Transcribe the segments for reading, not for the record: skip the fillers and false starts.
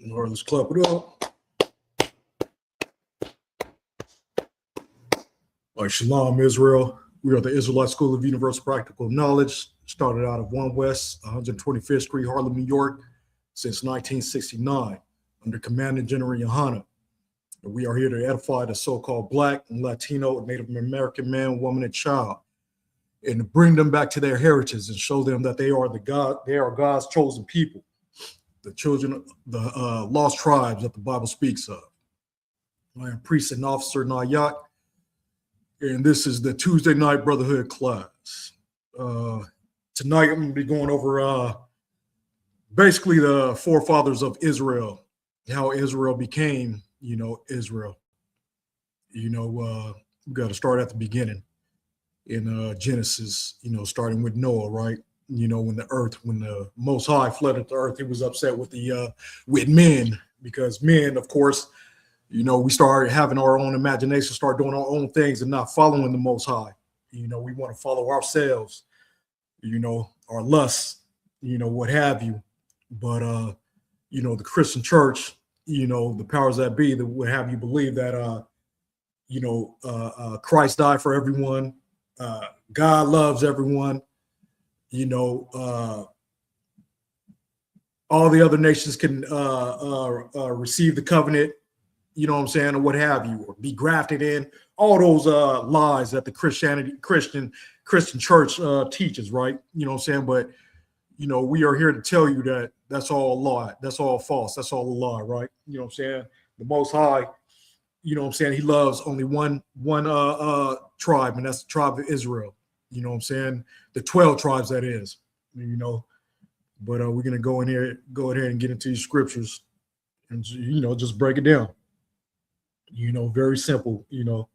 All right, let's clap it up. All right, Shalom, Israel. We are the Israelite School of Universal Practical Knowledge. Started out of 1 West, 125th Street, Harlem, New York, since 1969, under Commander General Yohana. We are here to edify the so-called Black and Latino, Native American man, woman, and child, and to bring them back to their heritage and show them that they are God's chosen people, the children, the lost tribes that the Bible speaks of. I am priest and officer Nayat, and this is the Tuesday night Brotherhood class. Tonight I'm going to be going over basically the forefathers of Israel, how Israel became, Israel. We got to start at the beginning in Genesis, starting with Noah, right? When the Most High flooded the earth, he was upset with with men, because men, of course, we started having our own imagination, start doing our own things and not following the Most High. We want to follow ourselves, our lusts, what have you. But, the Christian church, the powers that be that would have you believe that, Christ died for everyone. God loves everyone. All the other nations can receive the covenant, or what have you, or be grafted in. All those lies that the Christian church teaches, right? But we are here to tell you that that's all a lie. That's all false. That's all a lie, right? The Most High, he loves only one tribe, and that's the tribe of Israel. The 12 tribes, that is. But we're gonna go ahead and get into these scriptures and just break it down. Very simple. You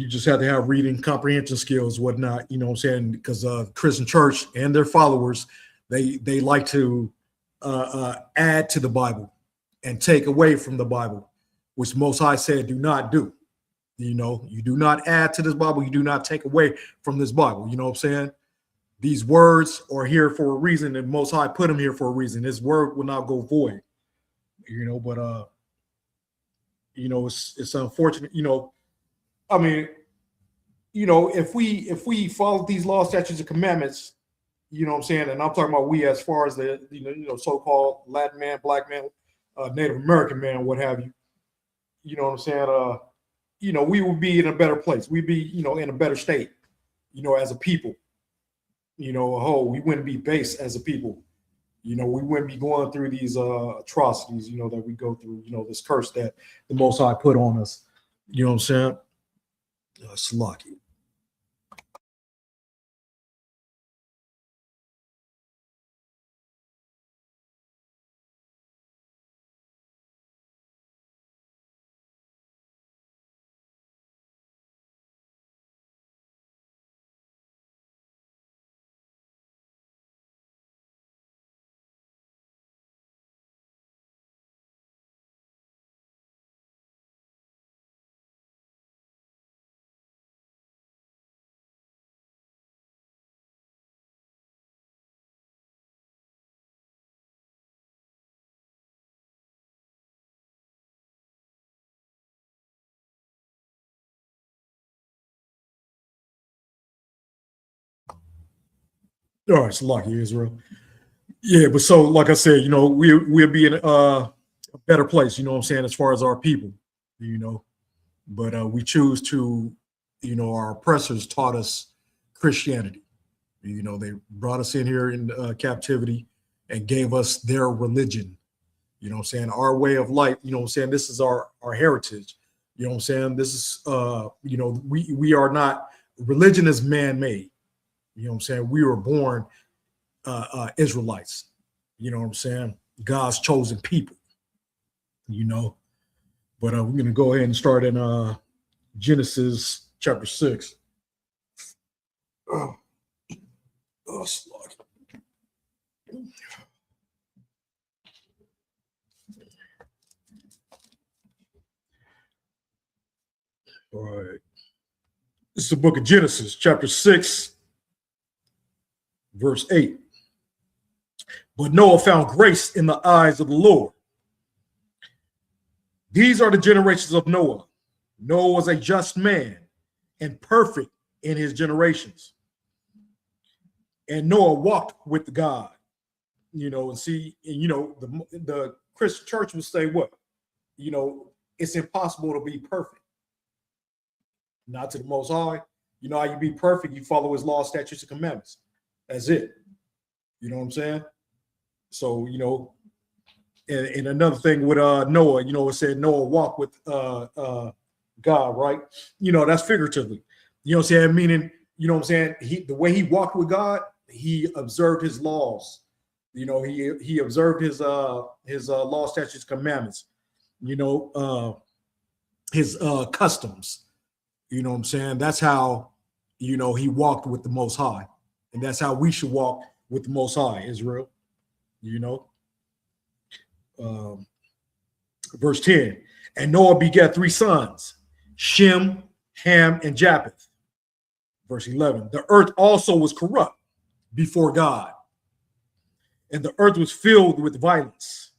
just have to have reading comprehension skills, whatnot, because Christian church and their followers, they like to add to the Bible and take away from the Bible, which Most High said do not do. You do not add to this Bible, you do not take away from this Bible. These words are here for a reason, and Most High put them here for a reason. This word will not go void. But it's unfortunate, if we follow these laws, statutes, and commandments, and I'm talking about we as far as the so-called Latin man, Black man, Native American man, what have you, we would be in a better place. We'd be, in a better state, as a people, we wouldn't be based as a people. We wouldn't be going through these atrocities, that we go through, this curse that the Most High put on us. Slocky. All right, Slocky, Israel. Yeah, but so like I said, we'll be in a better place, as far as our people, but we choose to, our oppressors taught us Christianity. They brought us in here in captivity and gave us their religion, our way of life, this is our heritage, this is, we are not, religion is man-made, we were born Israelites, God's chosen people, but we're going to go ahead and start in Genesis chapter 6. Oh, slug. All right. This is the book of Genesis, chapter 6, verse 8. But Noah found grace in the eyes of the Lord. These are the generations of Noah. Noah was a just man and perfect in his generations. And Noah walked with God. And see, the Christian church will say what? It's impossible to be perfect. Not to the Most High. You know how you be perfect? You follow his law, statutes, and commandments. That's it. You know what I'm saying? So, and another thing with Noah, it said Noah walked with God, right? That's figuratively. You know what I'm saying? Meaning, the way he walked with God, he observed his laws. He observed his law, statutes, commandments. His customs. You know what I'm saying? That's how, he walked with the Most High. And that's how we should walk with the Most High, Israel. Verse 10, and Noah begat 3 sons, Shem, Ham, and Japheth. Verse 11, the earth also was corrupt before God, and the earth was filled with violence.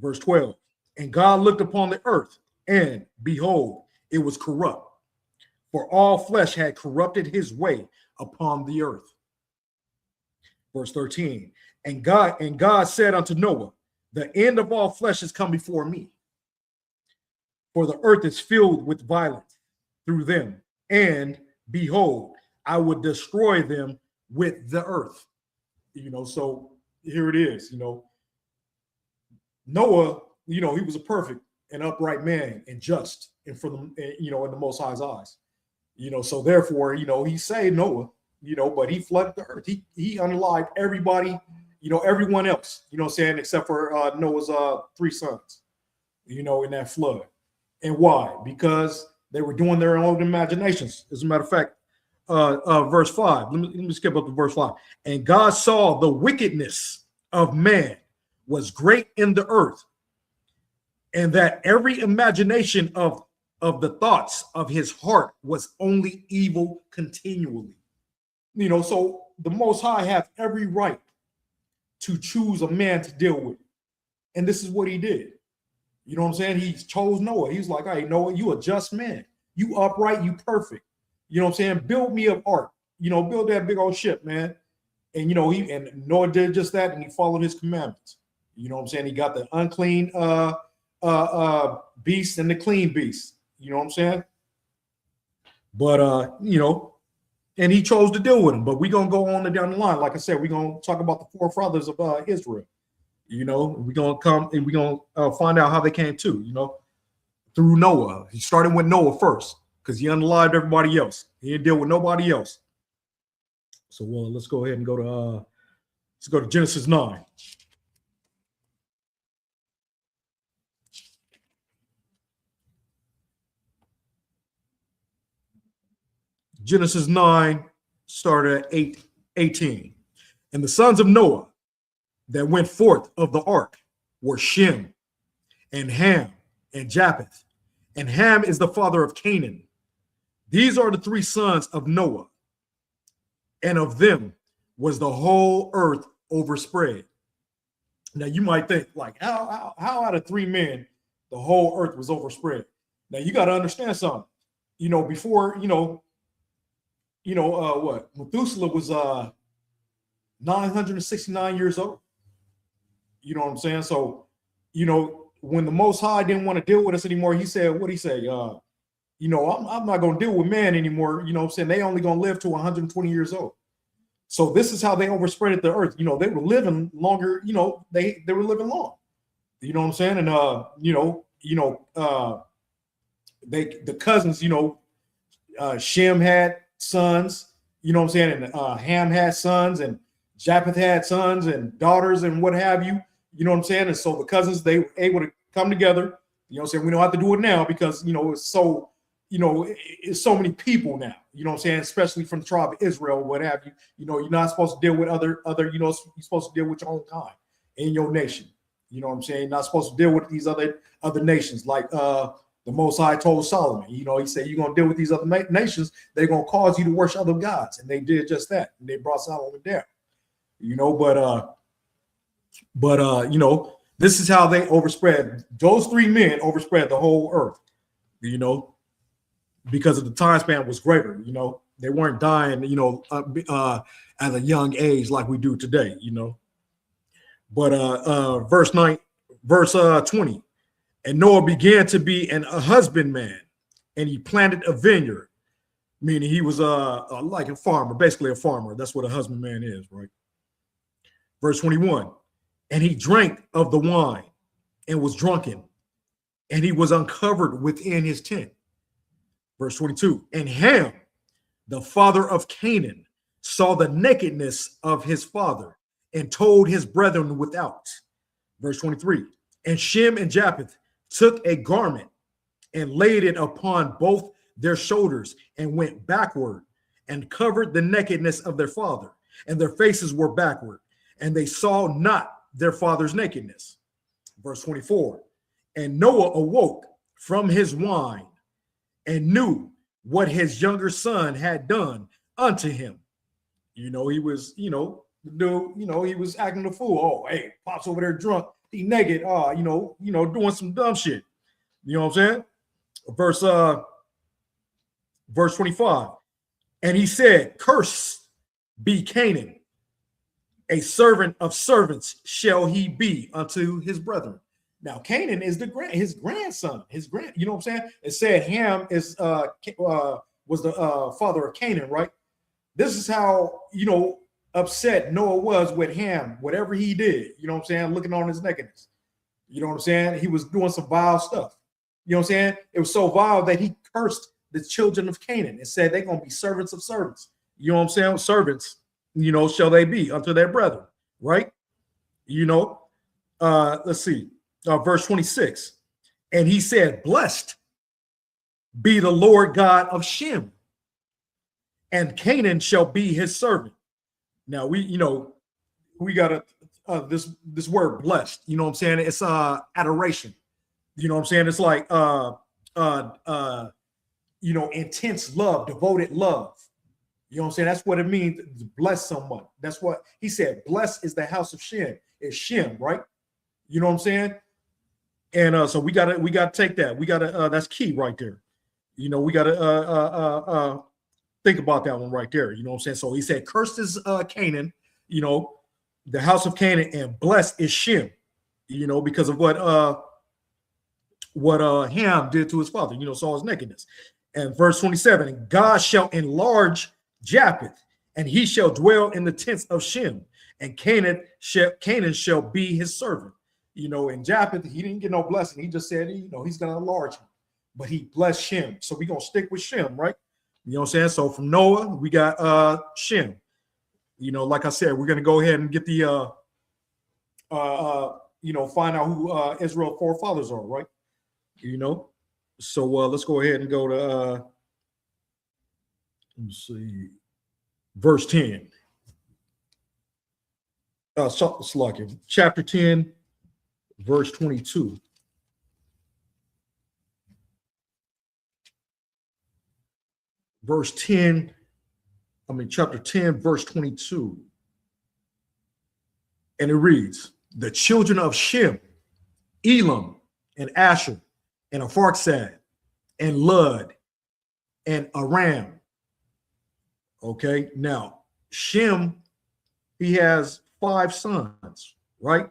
Verse 12, and God looked upon the earth, and behold, it was corrupt, for all flesh had corrupted his way upon the earth. Verse 13, and God said unto Noah, the end of all flesh is come before me, for the earth is filled with violence through them, and behold, I would destroy them with the earth. So here it is. Noah, he was a perfect and upright man and just, and for them, in the Most High's eyes. So therefore, he saved Noah, but he flooded the earth. He unalived everybody, everyone else, except for Noah's 3 sons, in that flood. And why? Because they were doing their own imaginations. As a matter of fact, verse 5, let me skip up to verse 5. And God saw the wickedness of man was great in the earth, and that every imagination of the thoughts of his heart was only evil continually. So the Most High have every right to choose a man to deal with. And this is what he did. You know what I'm saying? He chose Noah. He was like, hey, Noah, you a just man. You upright, you perfect. You know what I'm saying? Build me an ark. Build that big old ship, man. And, and Noah did just that, and he followed his commandments. You know what I'm saying? He got the unclean beast and the clean beast. You know what I'm saying? But, and he chose to deal with him. But we're going to go on down the line. Like I said, we're going to talk about the forefathers of Israel. We're going to come and we're going to find out how they came to, through Noah. He started with Noah first because he unalived everybody else. He didn't deal with nobody else. So, let's go ahead and go to Genesis 9. Genesis 9 started at 18. And the sons of Noah that went forth of the ark were Shem and Ham and Japheth. And Ham is the father of Canaan. These are the 3 sons of Noah. And of them was the whole earth overspread. Now you might think, like, how out of 3 men the whole earth was overspread? Now you got to understand something. Before, what? Methuselah was 969 years old. You know what I'm saying? So, when the Most High didn't want to deal with us anymore, he said, what'd he say? I'm not going to deal with man anymore. You know what I'm saying? They only going to live to 120 years old. So this is how they overspread the earth. They were living longer. They were living long. You know what I'm saying? And, the cousins, Shem had sons, you know what I'm saying? And Ham had sons, and Japheth had sons and daughters and what have you. You know what I'm saying? And so the cousins, they were able to come together. You know what I'm saying? We don't have to do it now because, it's so, it's so many people now. You know what I'm saying? Especially from the tribe of Israel, what have you. You're not supposed to deal with other, you're supposed to deal with your own kind in your nation. You know what I'm saying? You're not supposed to deal with these other nations like the Most High told Solomon. He said, you're going to deal with these other nations. They're going to cause you to worship other gods. And they did just that. And they brought Solomon down. But But this is how they overspread. Those three men overspread the whole earth, because of the time span was greater. They weren't dying, at a young age like we do today. But verse 20, and Noah began to be a husbandman, and he planted a vineyard, meaning he was like a farmer, basically a farmer. That's what a husbandman is, right? Verse 21, and he drank of the wine and was drunken, and he was uncovered within his tent. Verse 22, and Ham, the father of Canaan, saw the nakedness of his father and told his brethren without. Verse 23, and Shem and Japheth took a garment and laid it upon both their shoulders and went backward and covered the nakedness of their father, and their faces were backward, and they saw not their father's nakedness. Verse 24, and Noah awoke from his wine and knew what his younger son had done unto him. He was, he was acting a fool. Oh, hey, Pop's over there drunk, he naked, doing some dumb shit. You know what I'm saying? Verse 25, and he said, cursed be Canaan, a servant of servants shall he be unto his brethren. Now, Canaan is his grandson, you know what I'm saying? It said Ham was the father of Canaan, right? This is how, upset Noah was with Ham, whatever he did, you know what I'm saying? Looking on his nakedness. You know what I'm saying? He was doing some vile stuff. You know what I'm saying? It was so vile that he cursed the children of Canaan and said they're going to be servants of servants. You know what I'm saying? Servants, shall they be unto their brethren, right? Let's see. Verse 26, and he said, blessed be the Lord God of Shem, and Canaan shall be his servant. Now we got this word blessed, you know what I'm saying? It's adoration. You know what I'm saying? It's like intense love, devoted love. You know what I'm saying? That's what it means to bless someone. That's what he said. Blessed is the house of Shem. It's Shem, right? You know what I'm saying? And so we gotta take that. We gotta that's key right there. We gotta think about that one right there. You know what I'm saying? So he said, cursed is Canaan, the house of Canaan, and blessed is Shem, because of what Ham did to his father, saw his nakedness. And verse 27, and God shall enlarge Japheth, and he shall dwell in the tents of Shem, and Canaan shall be his servant. In Japheth, he didn't get no blessing. He just said, he's going to enlarge him, but he blessed Shem. So we're going to stick with Shem, right? You know what I'm saying? So from Noah, we got Shem. Like I said, we're going to go ahead and get the, find out who Israel's forefathers are, right? So let's go ahead and go to, let's see, verse 10. Chapter 10, verse 22. Chapter 10, verse 22. And it reads, the children of Shem, Elam, and Asher, and Apharxad, and Lud, and Aram. Okay, now Shem, he has 5 sons, right?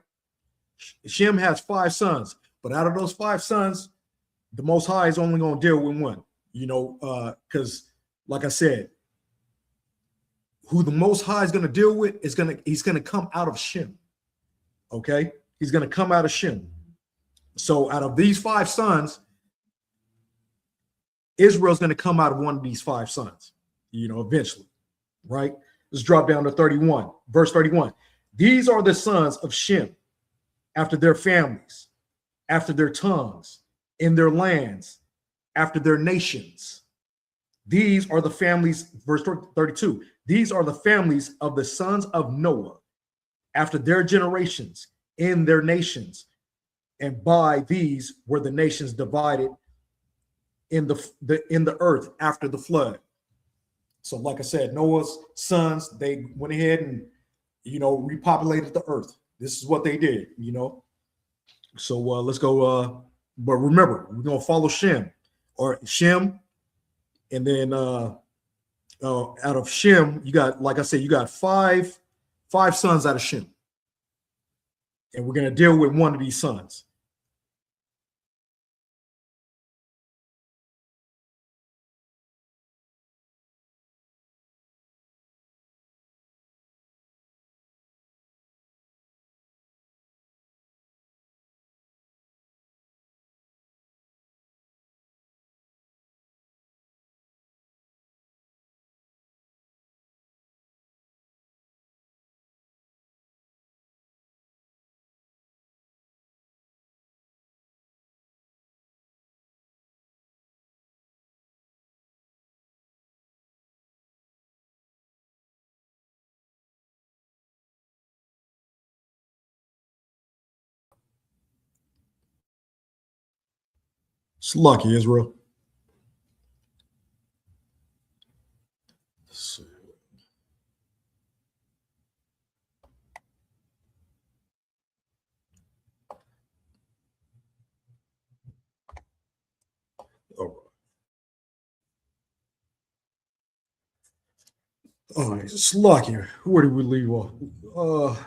Shem has 5 sons, but out of those 5 sons, the Most High is only going to deal with one, because like I said, who the Most High is going to deal with he's going to come out of Shem. Okay, he's going to come out of Shem. So out of these 5 sons, Israel's going to come out of one of these 5 sons, eventually, right? Let's drop down to 31, verse 31. These are the sons of Shem, after their families, after their tongues, in their lands, after their nations. These are the families, verse 32. These are the families of the sons of Noah, after their generations, in their nations. And by these were the nations divided in the earth after the flood. So like I said, Noah's sons, they went ahead and repopulated the earth. This is what they did, So let's go. But remember, we're gonna follow Shem, and then out of Shem, you got, like I said, you got five sons out of Shem, and we're gonna deal with one of these sons. It's lucky, Israel. Let's see. All right. All right, it's lucky. Where did we leave off?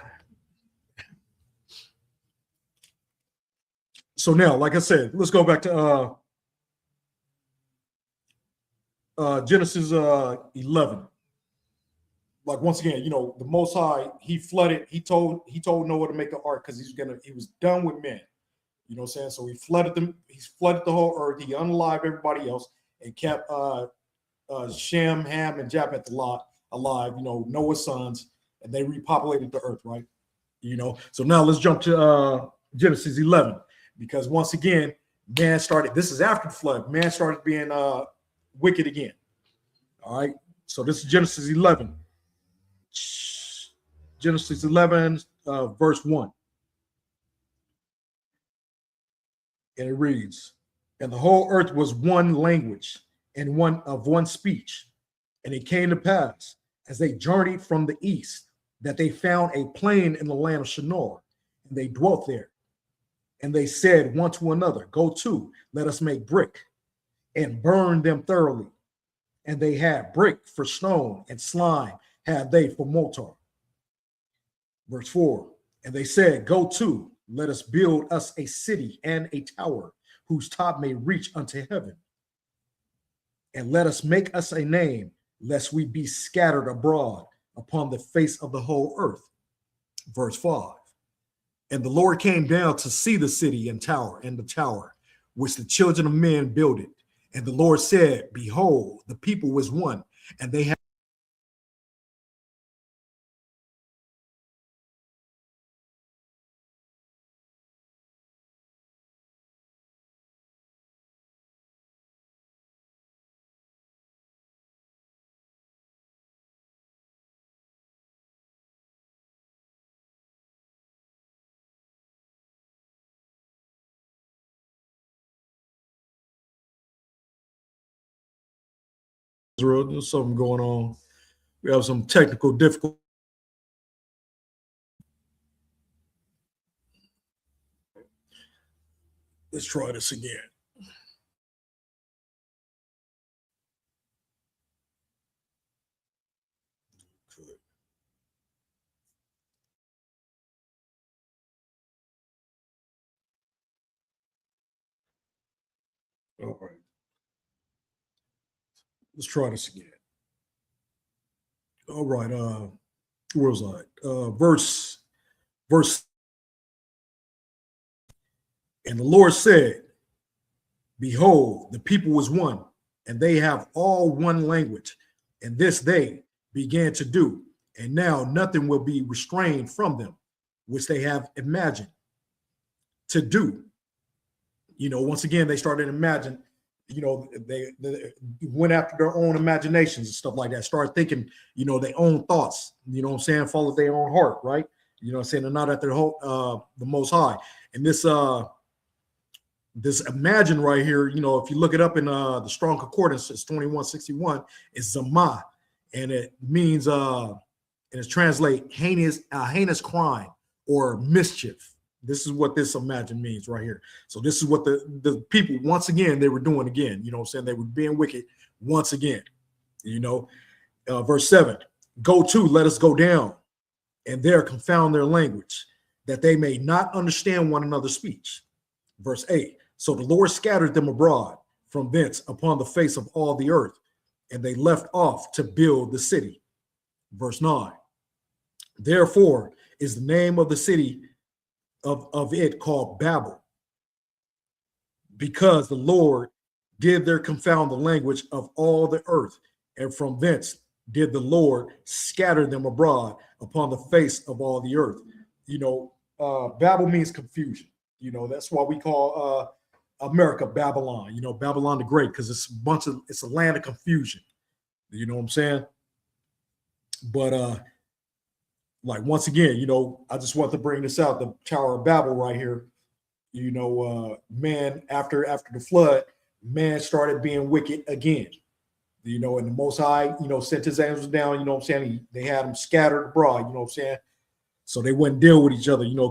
So now, like I said, let's go back to Genesis 11. Like, once again, the Most High, he flooded. He told Noah to make an ark because he was done with men. You know what I'm saying? So he flooded them. He flooded the whole earth. He unalived everybody else and kept Shem, Ham, and Japheth alive. Noah's sons, and they repopulated the earth, right? So now let's jump to Genesis 11, because once again, man started. This is after the flood. Man started being wicked again. All right. So this is Genesis 11. Genesis 11, verse 1. And it reads, "And the whole earth was one language and one speech. And it came to pass, as they journeyed from the east, that they found a plain in the land of Shinar, and they dwelt there. And they said one to another, Go to, let us make brick, and burn them thoroughly. And they had brick for stone, and slime had they for mortar." Verse 4, "And they said, Go to, let us build us a city and a tower, whose top may reach unto heaven. And let us make us a name, lest we be scattered abroad upon the face of the whole earth." Verse 5, "And the Lord came down to see the city and the tower, which the children of men builded. And the Lord said, Behold, the people was one, and they had there's something going on. We have some technical difficulties. Let's try this again. All right. Let's try this again. All right. Where was I? Verse. "And the Lord said, Behold, the people was one, and they have all one language. And this they began to do. And now nothing will be restrained from them, which they have imagined to do." Once again, they started to imagine, they went after their own imaginations and stuff like that, started thinking, their own thoughts, what I'm saying, follow their own heart, right? What I'm saying, they're not at their whole, the Most High. And this imagine right here, if you look it up in the Strong Concordance, it's 2161, it's Zamah, and it means and it's translate heinous crime or mischief. This is what this imagine means right here. So this is what the people, once again, they were doing again. You know what I'm saying? They were being wicked once again. You know, verse 7, go to, let us go down, and there confound their language, that they may not understand one another's speech. Verse 8, so the Lord scattered them abroad from thence upon the face of all the earth, and they left off to build the city. Verse 9, therefore is the name of the city of it called Babel, because the Lord did there confound the language of all the earth, and from thence did the Lord scatter them abroad upon the face of all the earth. You know, Babel means confusion. You know, that's why we call America Babylon, you know, Babylon the Great, because it's a land of confusion. You know what I'm saying? But like, once again, you know, I just want to bring this out, the Tower of Babel right here. You know, man, after the flood, man started being wicked again. You know, and the Most High, you know, sent his angels down, you know what I'm saying? They had them scattered abroad, you know what I'm saying? So they wouldn't deal with each other, you know,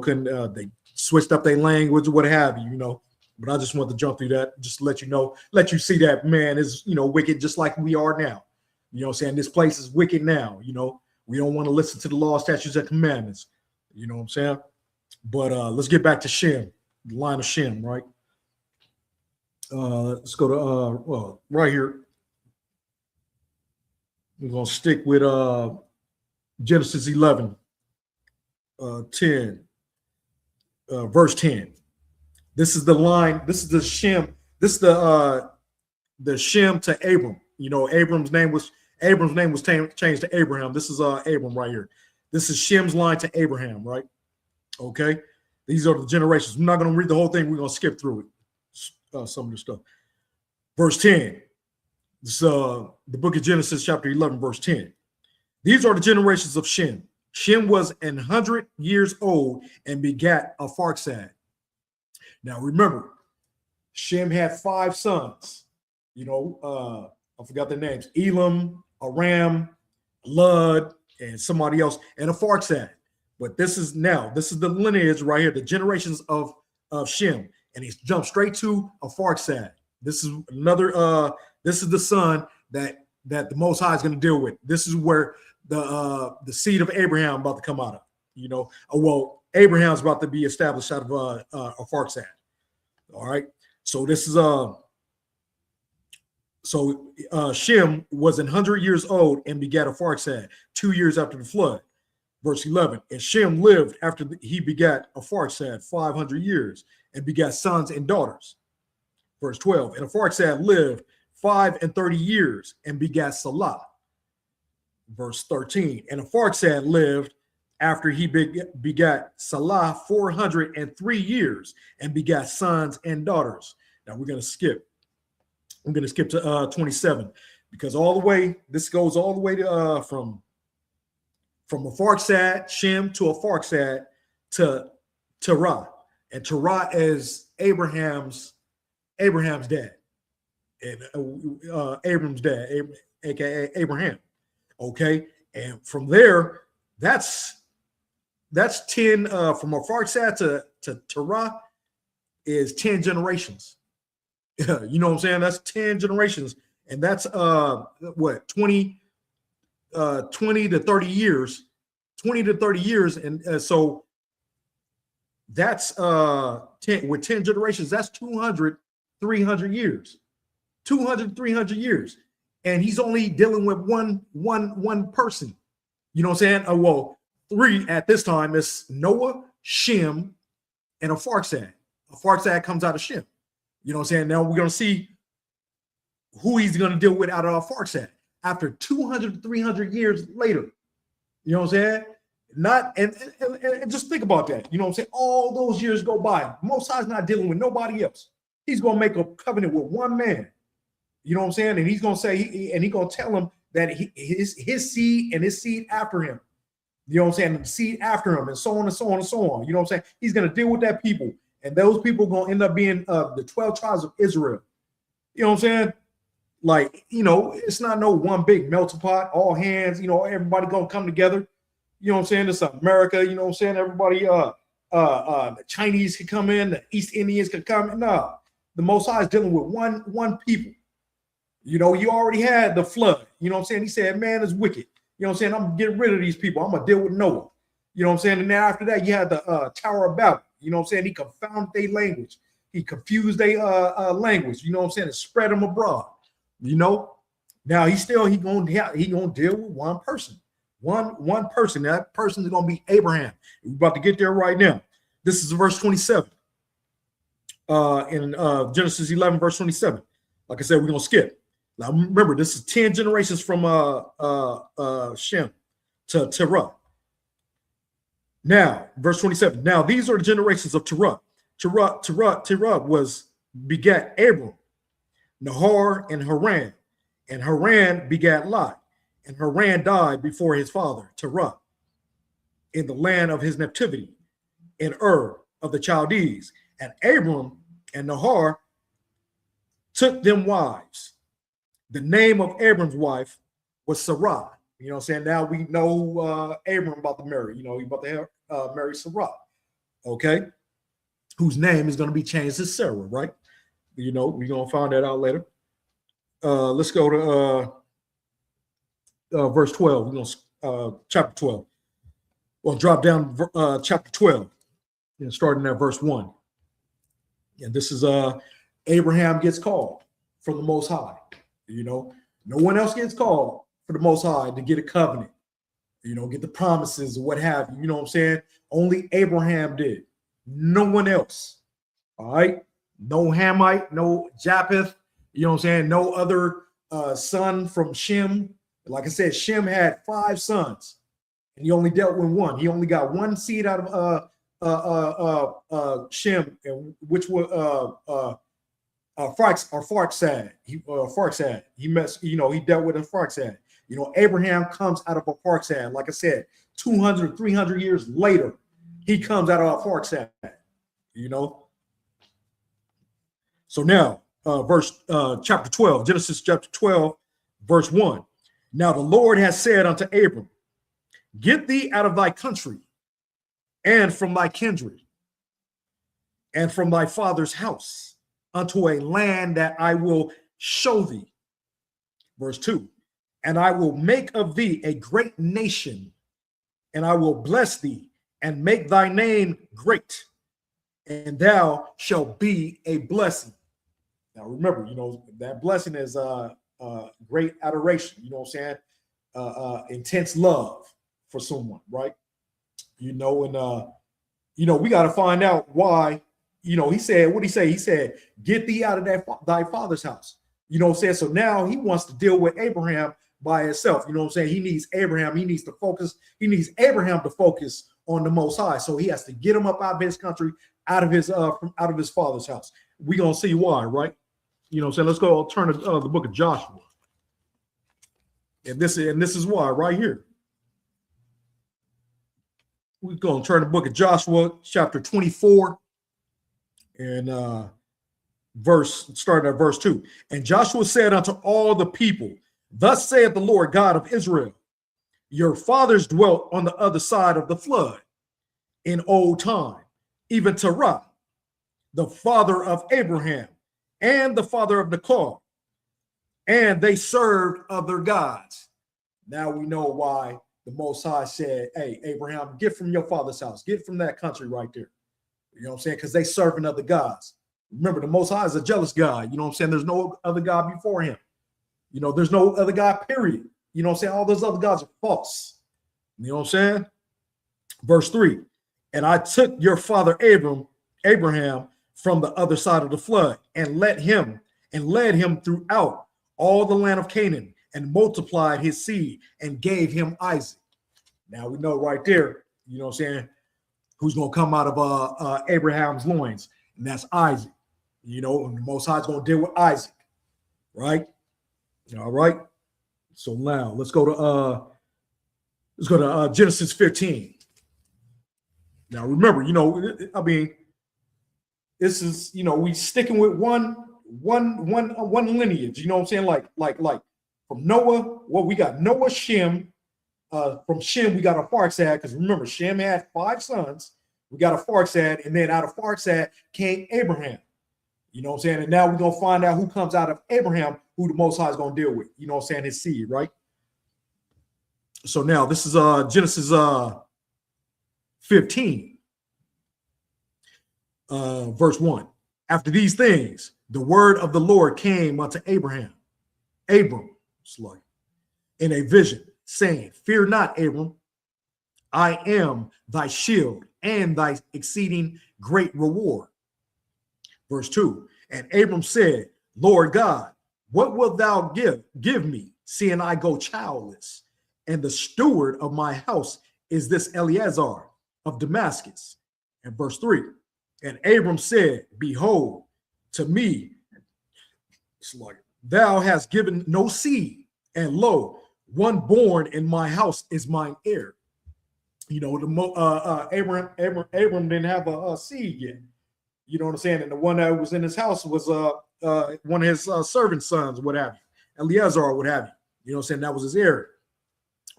they switched up their language or what have you, you know. But I just want to jump through that, just to let you know, let you see that man is, you know, wicked just like we are now. You know what I'm saying? This place is wicked now, you know. We don't want to listen to the law, statutes, and commandments. You know what I'm saying? But let's get back to Shem, the line of Shem, right? Let's go to well, right here. We're gonna stick with Genesis 11, 10, verse 10. This is the line. This is the Shem. This is the Shem to Abram. You know, Abram's name was changed to Abraham. This is Abram right here. This is Shem's line to Abraham, right? Okay. These are the generations. I'm not going to read the whole thing. We're going to skip through it. Some of the stuff. Verse 10. This the book of Genesis, chapter 11, verse 10. These are the generations of Shem. Shem was 100 years old and begat Arphaxad. Now remember, Shem had 5 sons. You know, I forgot their names: Elam, Aram, Lud, and somebody else, and Arphaxad. But this is the lineage right here, the generations of Shem, and he's jumped straight to Arphaxad. This is another. This is the son that the Most High is going to deal with. This is where the seed of Abraham about to come out of. You know, well, Abraham's about to be established out of Arphaxad. All right, so this is Shem was 100 years old and begat Arphaxad 2 years after the flood. Verse 11, and Shem lived after he begat Arphaxad 500 years and begat sons and daughters. Verse 12, and Arphaxad lived 35 years and begat Salah. Verse 13, and Arphaxad lived after he begat Salah 403 years and begat sons and daughters. Now we're going to skip. I'm going to skip to 27, because this goes all the way to from Arphaxad, Shem, to Arphaxad, to Terah. And Terah is Abraham's dad, and Abram's dad, aka Abraham. Okay, and from there, that's 10 from Arphaxad to Terah is 10 generations. You know what I'm saying? That's 10 generations, and that's what 20 to 30 years, and so that's 10 with 10 generations. That's 300 years, 300 years, and he's only dealing with one person. You know what I'm saying? Well, 3 at this time is Noah, Shem, and Arphaxad. Arphaxad comes out of Shem. You know what I'm saying? Now we're going to see who he's going to deal with out of Arphaxad after 300 years later. You know what I'm saying? And just think about that. You know what I'm saying? All those years go by. Most High's not dealing with nobody else. He's going to make a covenant with one man. You know what I'm saying? And he's going to say, he's going to tell him that his seed and his seed after him. You know what I'm saying? The seed after him, and so on and so on and so on. You know what I'm saying? He's going to deal with that people. And those people are going to end up being the 12 tribes of Israel. You know what I'm saying? Like, you know, it's not no one big melting pot, all hands, you know, everybody going to come together. You know what I'm saying? This is America. You know what I'm saying? Everybody, the Chinese could come in, the East Indians could come in. No, the Most High is dealing with one people. You know, you already had the flood. You know what I'm saying? He said, man is wicked. You know what I'm saying? I'm going to get rid of these people. I'm going to deal with Noah. You know what I'm saying? And then after that, you had the Tower of Babel. You know what I'm saying? He confounded their language. He confused their language. You know what I'm saying? And spread them abroad. You know? Now, he's going to deal with one person. One person. That person is going to be Abraham. We're about to get there right now. This is verse 27. In Genesis 11, verse 27. Like I said, we're going to skip. Now, remember, this is 10 generations from Shem to Terah. Now, verse 27. Now, these are the generations of Terah. Terah begat Abram, Nahor, and Haran. And Haran begat Lot. And Haran died before his father, Terah, in the land of his nativity, in Ur of the Chaldees. And Abram and Nahor took them wives. The name of Abram's wife was Sarai. You know what I'm saying? Now we know Abram about to marry. You know, he's about to marry Sarai. Okay? Whose name is going to be changed to Sarah, right? You know, we're going to find that out later. Let's go to verse 12. We're going to chapter 12. We'll drop down chapter 12 and starting at verse 1. And this is Abraham gets called from the Most High. You know, no one else gets called for the Most High to get a covenant, you know, get the promises or what have you. You know what I'm saying? Only Abraham did. No one else. All right. No Hamite, no Japheth. You know what I'm saying? No other son from Shem. Like I said, Shem had 5 sons and he only dealt with one. He only got one seed out of Shem, which was Farksad. He messed, you know, he dealt with a Farksad. You know, Abraham comes out of a Farksad. Like I said, 200, 300 years later, he comes out of a Farksad, you know. So now, chapter 12, Genesis chapter 12, verse 1. Now the Lord has said unto Abram, get thee out of thy country and from thy kindred and from thy father's house unto a land that I will show thee. Verse 2. And I will make of thee a great nation, and I will bless thee and make thy name great, and thou shalt be a blessing. Now remember, you know, that blessing is great adoration, you know what I'm saying? Intense love for someone, right? You know, and you know, we got to find out why. You know, he said, what did he say? He said, get thee out of thy father's house. You know what I'm saying? So now he wants to deal with Abraham by himself. You know what I'm saying? He needs Abraham. He needs to focus. He needs Abraham to focus on the Most High. So he has to get him up out of his country, out of his father's house. We're going to see why, right? You know what I'm saying? Let's go turn to the book of Joshua. And this is why right here. We're going to turn to the book of Joshua, chapter 24. And starting at verse 2. And Joshua said unto all the people, thus saith the Lord God of Israel, your fathers dwelt on the other side of the flood in old time, even Terah, the father of Abraham, and the father of Nahor, and they served other gods. Now we know why the Most High said, hey, Abraham, get from your father's house, get from that country right there. You know what I'm saying? Because they serving other gods. Remember, the Most High is a jealous God. You know what I'm saying? There's no other God before him. You know, there's no other God, period. You know what I'm saying? All those other gods are false. You know what I'm saying? Verse 3. And I took your father Abraham from the other side of the flood and led him throughout all the land of Canaan and multiplied his seed and gave him Isaac. Now we know right there, you know what I'm saying, who's going to come out of Abraham's loins, and that's Isaac. You know, and the Most High is going to deal with Isaac, right? All right. So now let's go to Genesis 15. Now remember, you know, I mean, this is, you know, we sticking with one lineage. You know what I'm saying? Like from Noah, well, we got Noah, Shem, from Shem, we got Arphaxad, because remember, Shem had 5 sons. We got Arphaxad, and then out of Arphaxad came Abraham. You know what I'm saying? And now we're going to find out who comes out of Abraham, who the Most High is going to deal with. You know what I'm saying? His seed, right? So now this is Genesis 15, verse 1. After these things, the word of the Lord came unto Abram, in a vision, saying, fear not, Abram, I am thy shield and thy exceeding great reward. Verse 2, and Abram said, Lord God, what wilt thou give me, seeing I go childless? And the steward of my house is this Eleazar of Damascus. And verse 3, and Abram said, behold, to me, thou hast given no seed, and lo, one born in my house is mine heir. You know, Abram didn't have a seed yet. You know what I'm saying? And the one that was in his house was one of his servant sons, what have you, Eleazar, what have you. You know what I'm saying? That was his heir,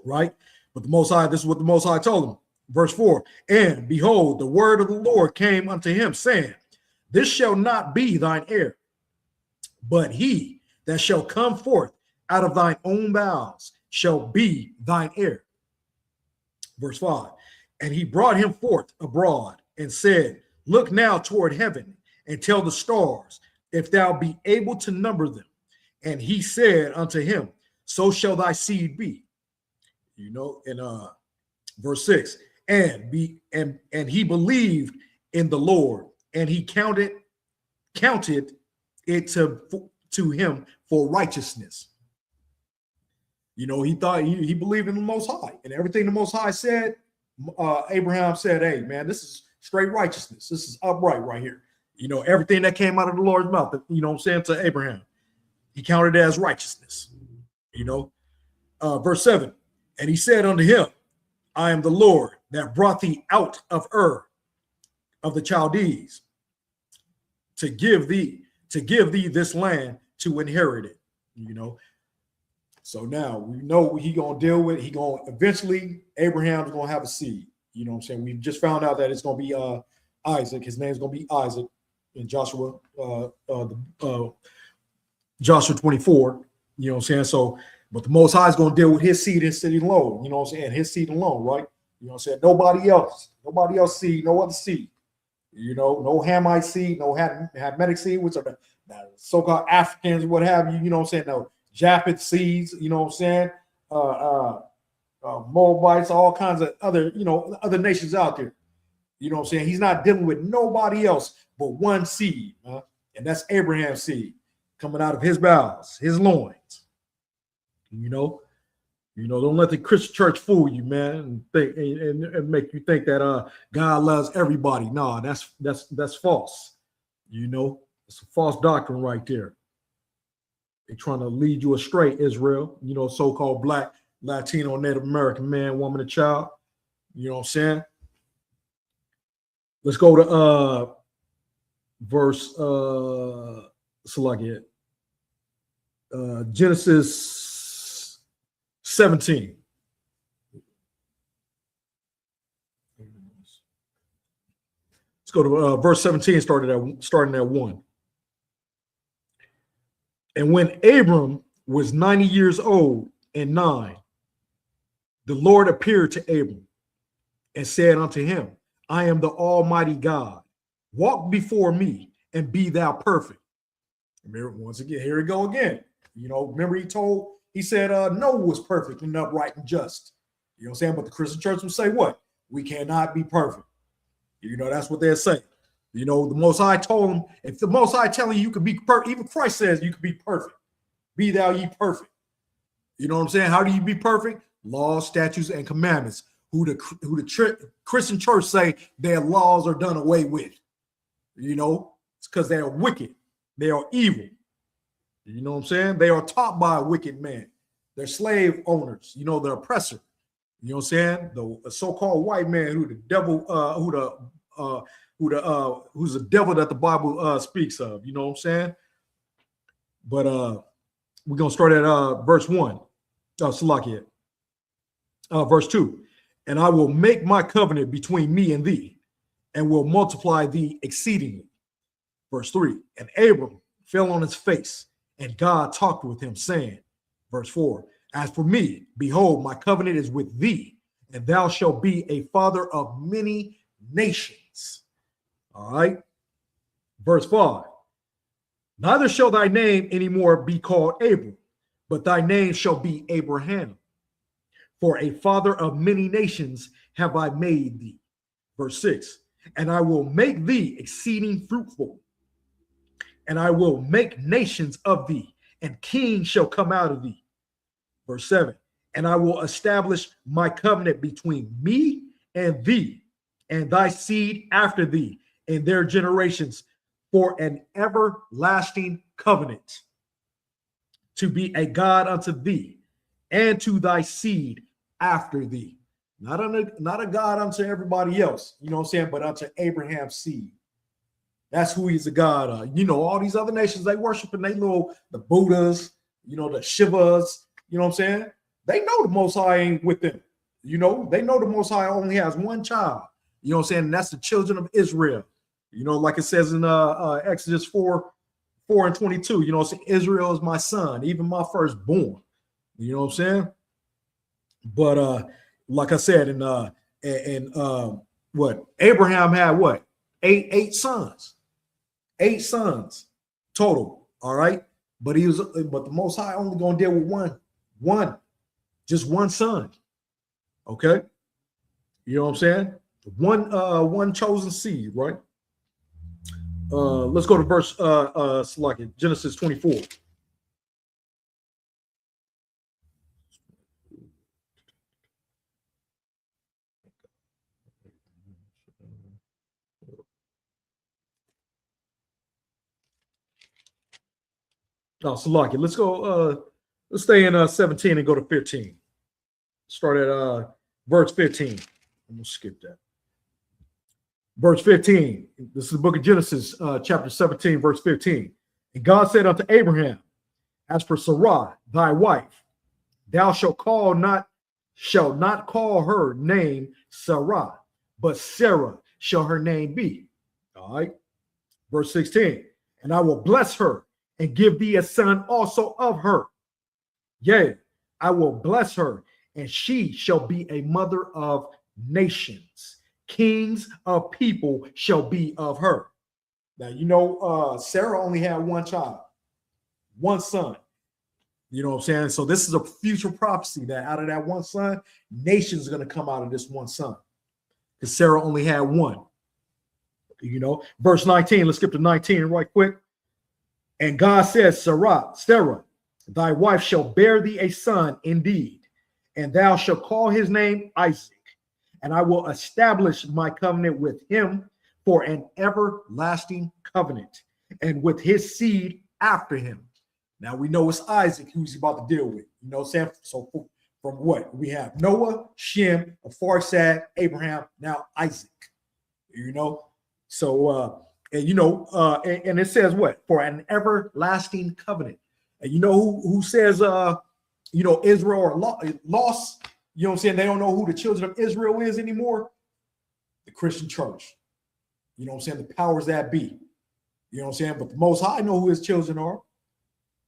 right? But the Most High, this is what the Most High told him. Verse 4, and behold, the word of the Lord came unto him, saying, this shall not be thine heir, but he that shall come forth out of thine own bowels shall be thine heir. Verse 5, and he brought him forth abroad and said, look now toward heaven and tell the stars, if thou be able to number them. And he said unto him, so shall thy seed be. You know, in verse 6, and he believed in the Lord, and he counted it to him for righteousness. You know, he thought he believed in the Most High, and everything the Most High said, Abraham said, hey, man, this is straight righteousness. This is upright right here. You know, everything that came out of the Lord's mouth, you know what I'm saying, to Abraham, he counted it as righteousness. You know, verse 7, and he said unto him, I am the Lord that brought thee out of Ur of the Chaldees to give thee this land to inherit it. You know, so now we know he gonna deal with. He gonna eventually, Abraham's gonna have a seed. You know what I'm saying? We just found out that it's gonna be Isaac. His name's gonna be Isaac in Joshua Joshua 24. You know what I'm saying? So, but the Most High is gonna deal with his seed and seed alone. You know what I'm saying? His seed alone, right? You know what I'm saying? Nobody else seed, no other seed. You know, no Hamite seed, no Hamitic seed, which are the so-called Africans, what have you. You know what I'm saying? No Japhet seeds. You know what I'm saying? Moabites, all kinds of other, you know, other nations out there. You know what I'm saying? He's not dealing with nobody else but one seed, and that's Abraham's seed coming out of his bowels, his loins. You know, don't let the Christian church fool you, man, and think and make you think that God loves everybody. No, that's false. You know, it's a false doctrine right there. They're trying to lead you astray, Israel. You know, so-called Black, Latino, Native American man, woman, and child. You know what I'm saying? Let's go to verse Genesis 17. Let's go to verse 17, starting at 1. And when Abram was 90 years old and 9, the Lord appeared to Abram and said unto him, I am the Almighty God. Walk before me and be thou perfect. Remember, once again, here we go again. You know, remember he said Noah was perfect and upright and just. You know what I'm saying? But the Christian church will say what? We cannot be perfect. You know, that's what they're saying. You know, the Most High told him, if the Most High telling you could be perfect, even Christ says you could be perfect. Be thou ye perfect. You know what I'm saying? How do you be perfect? Laws, statutes, and commandments. Who the Christian church say their laws are done away with. You know, it's because they are wicked. They are evil. You know what I'm saying? They are taught by a wicked man. They're slave owners. You know, the oppressor. You know what I'm saying? The so-called white man who the devil, who's the devil that the Bible speaks of. You know what I'm saying? But we're gonna start at verse 1. Salakia. Verse 2, and I will make my covenant between me and thee, and will multiply thee exceedingly. Verse 3, and Abram fell on his face, and God talked with him, saying, verse 4, as for me, behold, my covenant is with thee, and thou shalt be a father of many nations. All right. Verse 5, neither shall thy name anymore be called Abram, but thy name shall be Abraham. For a father of many nations have I made thee. Verse 6, and I will make thee exceeding fruitful, and I will make nations of thee, and kings shall come out of thee. Verse 7, and I will establish my covenant between me and thee, and thy seed after thee, in their generations, for an everlasting covenant, to be a God unto thee, and to thy seed after thee. Not a God unto everybody else, you know what I'm saying, but unto Abraham's seed. That's who he's a God of. You know, all these other nations, they worship and they know the Buddhas, you know, the Shivas, you know what I'm saying? They know the Most High ain't with them. You know, they know the Most High only has one child. You know what I'm saying? And that's the children of Israel. You know, like it says in Exodus 4:22, you know, it's Israel is my son, even my firstborn. You know what I'm saying? But like I said, what Abraham had, what, eight sons. 8 sons total. All right. But the Most High only gonna deal with just one son. Okay. You know what I'm saying? One chosen seed, right? Let's go to verse Genesis 24. No, Salaki. Let's go. Let's stay in 17 and go to 15. Start at verse 15. I'm gonna skip that. Verse 15. This is the book of Genesis, chapter 17, verse 15. And God said unto Abraham, as for Sarai, thy wife, thou shalt not call her name Sarai, but Sarah shall her name be. All right. Verse 16. And I will bless her and give thee a son also of her. Yea, I will bless her, and she shall be a mother of nations. Kings of people shall be of her. Now, you know, Sarah only had one child, one son. You know what I'm saying? So this is a future prophecy that out of that one son, nations are going to come out of this one son. Because Sarah only had one. You know, verse 19, let's skip to 19 right quick. And God says, Sarah, thy wife shall bear thee a son indeed, and thou shalt call his name Isaac, and I will establish my covenant with him for an everlasting covenant, and with his seed after him. Now we know it's Isaac who's about to deal with. You know what I'm saying? So from what? We have Noah, Shem, Pharsad, Abraham, now Isaac. You know? So and you know, and it says what? For an everlasting covenant. And you know who says you know, Israel are lost? You know what I'm saying? They don't know who the children of Israel is anymore. The Christian church. You know what I'm saying? The powers that be. You know what I'm saying? But the Most High know who his children are.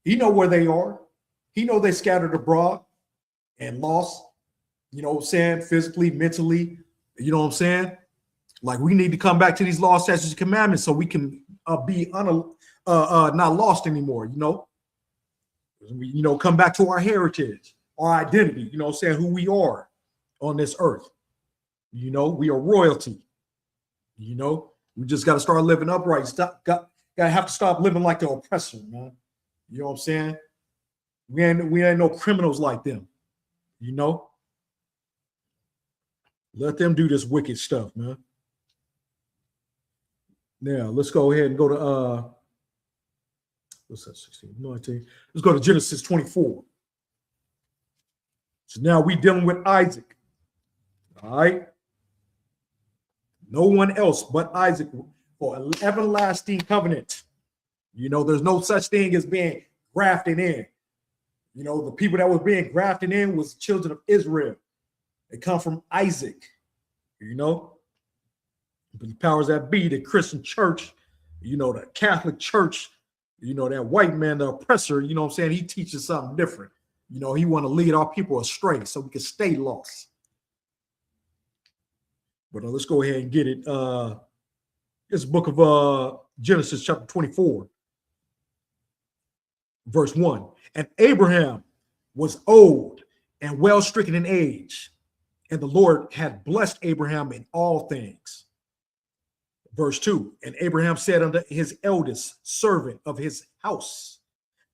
He know where they are. He know they scattered abroad and lost, you know what I'm saying, physically, mentally. You know what I'm saying? Like, we need to come back to these laws, statutes, and commandments so we can be not lost anymore, you know? You know, come back to our heritage, our identity, you know what I'm saying, who we are on this earth. You know, we are royalty. You know, we just got to start living upright. Got to have to stop living like the oppressor, man. You know what I'm saying? We ain't no criminals like them, you know? Let them do this wicked stuff, man. Now, let's go ahead and go to, what's that, 16, 19? Let's go to Genesis 24. So now we dealing with Isaac, all right? No one else but Isaac for an everlasting covenant. You know, there's no such thing as being grafted in. You know, the people that was being grafted in was children of Israel. They come from Isaac, you know. But the powers that be, the Christian church, you know, the Catholic church, you know, that white man, the oppressor, you know what I'm saying? He teaches something different. You know, he want to lead our people astray so we can stay lost. But let's go ahead and get it. It's the book of Genesis chapter 24, verse 1. And Abraham was old and well stricken in age, and the Lord had blessed Abraham in all things. Verse 2, and Abraham said unto his eldest servant of his house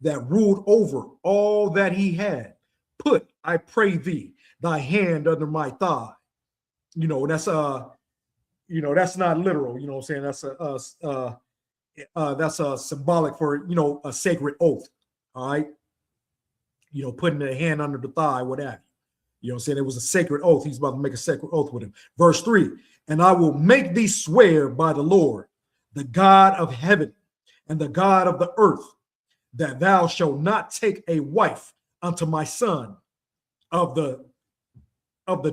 that ruled over all that he had, put, I pray thee, thy hand under my thigh. You know, that's you know, that's not literal, you know what I'm saying? That's a symbolic for, you know, a sacred oath. All right. You know, putting a hand under the thigh, what have you. You know what I'm saying? It was a sacred oath. He's about to make a sacred oath with him. Verse 3, and I will make thee swear by the Lord, the God of heaven and the God of the earth, that thou shalt not take a wife unto my son of the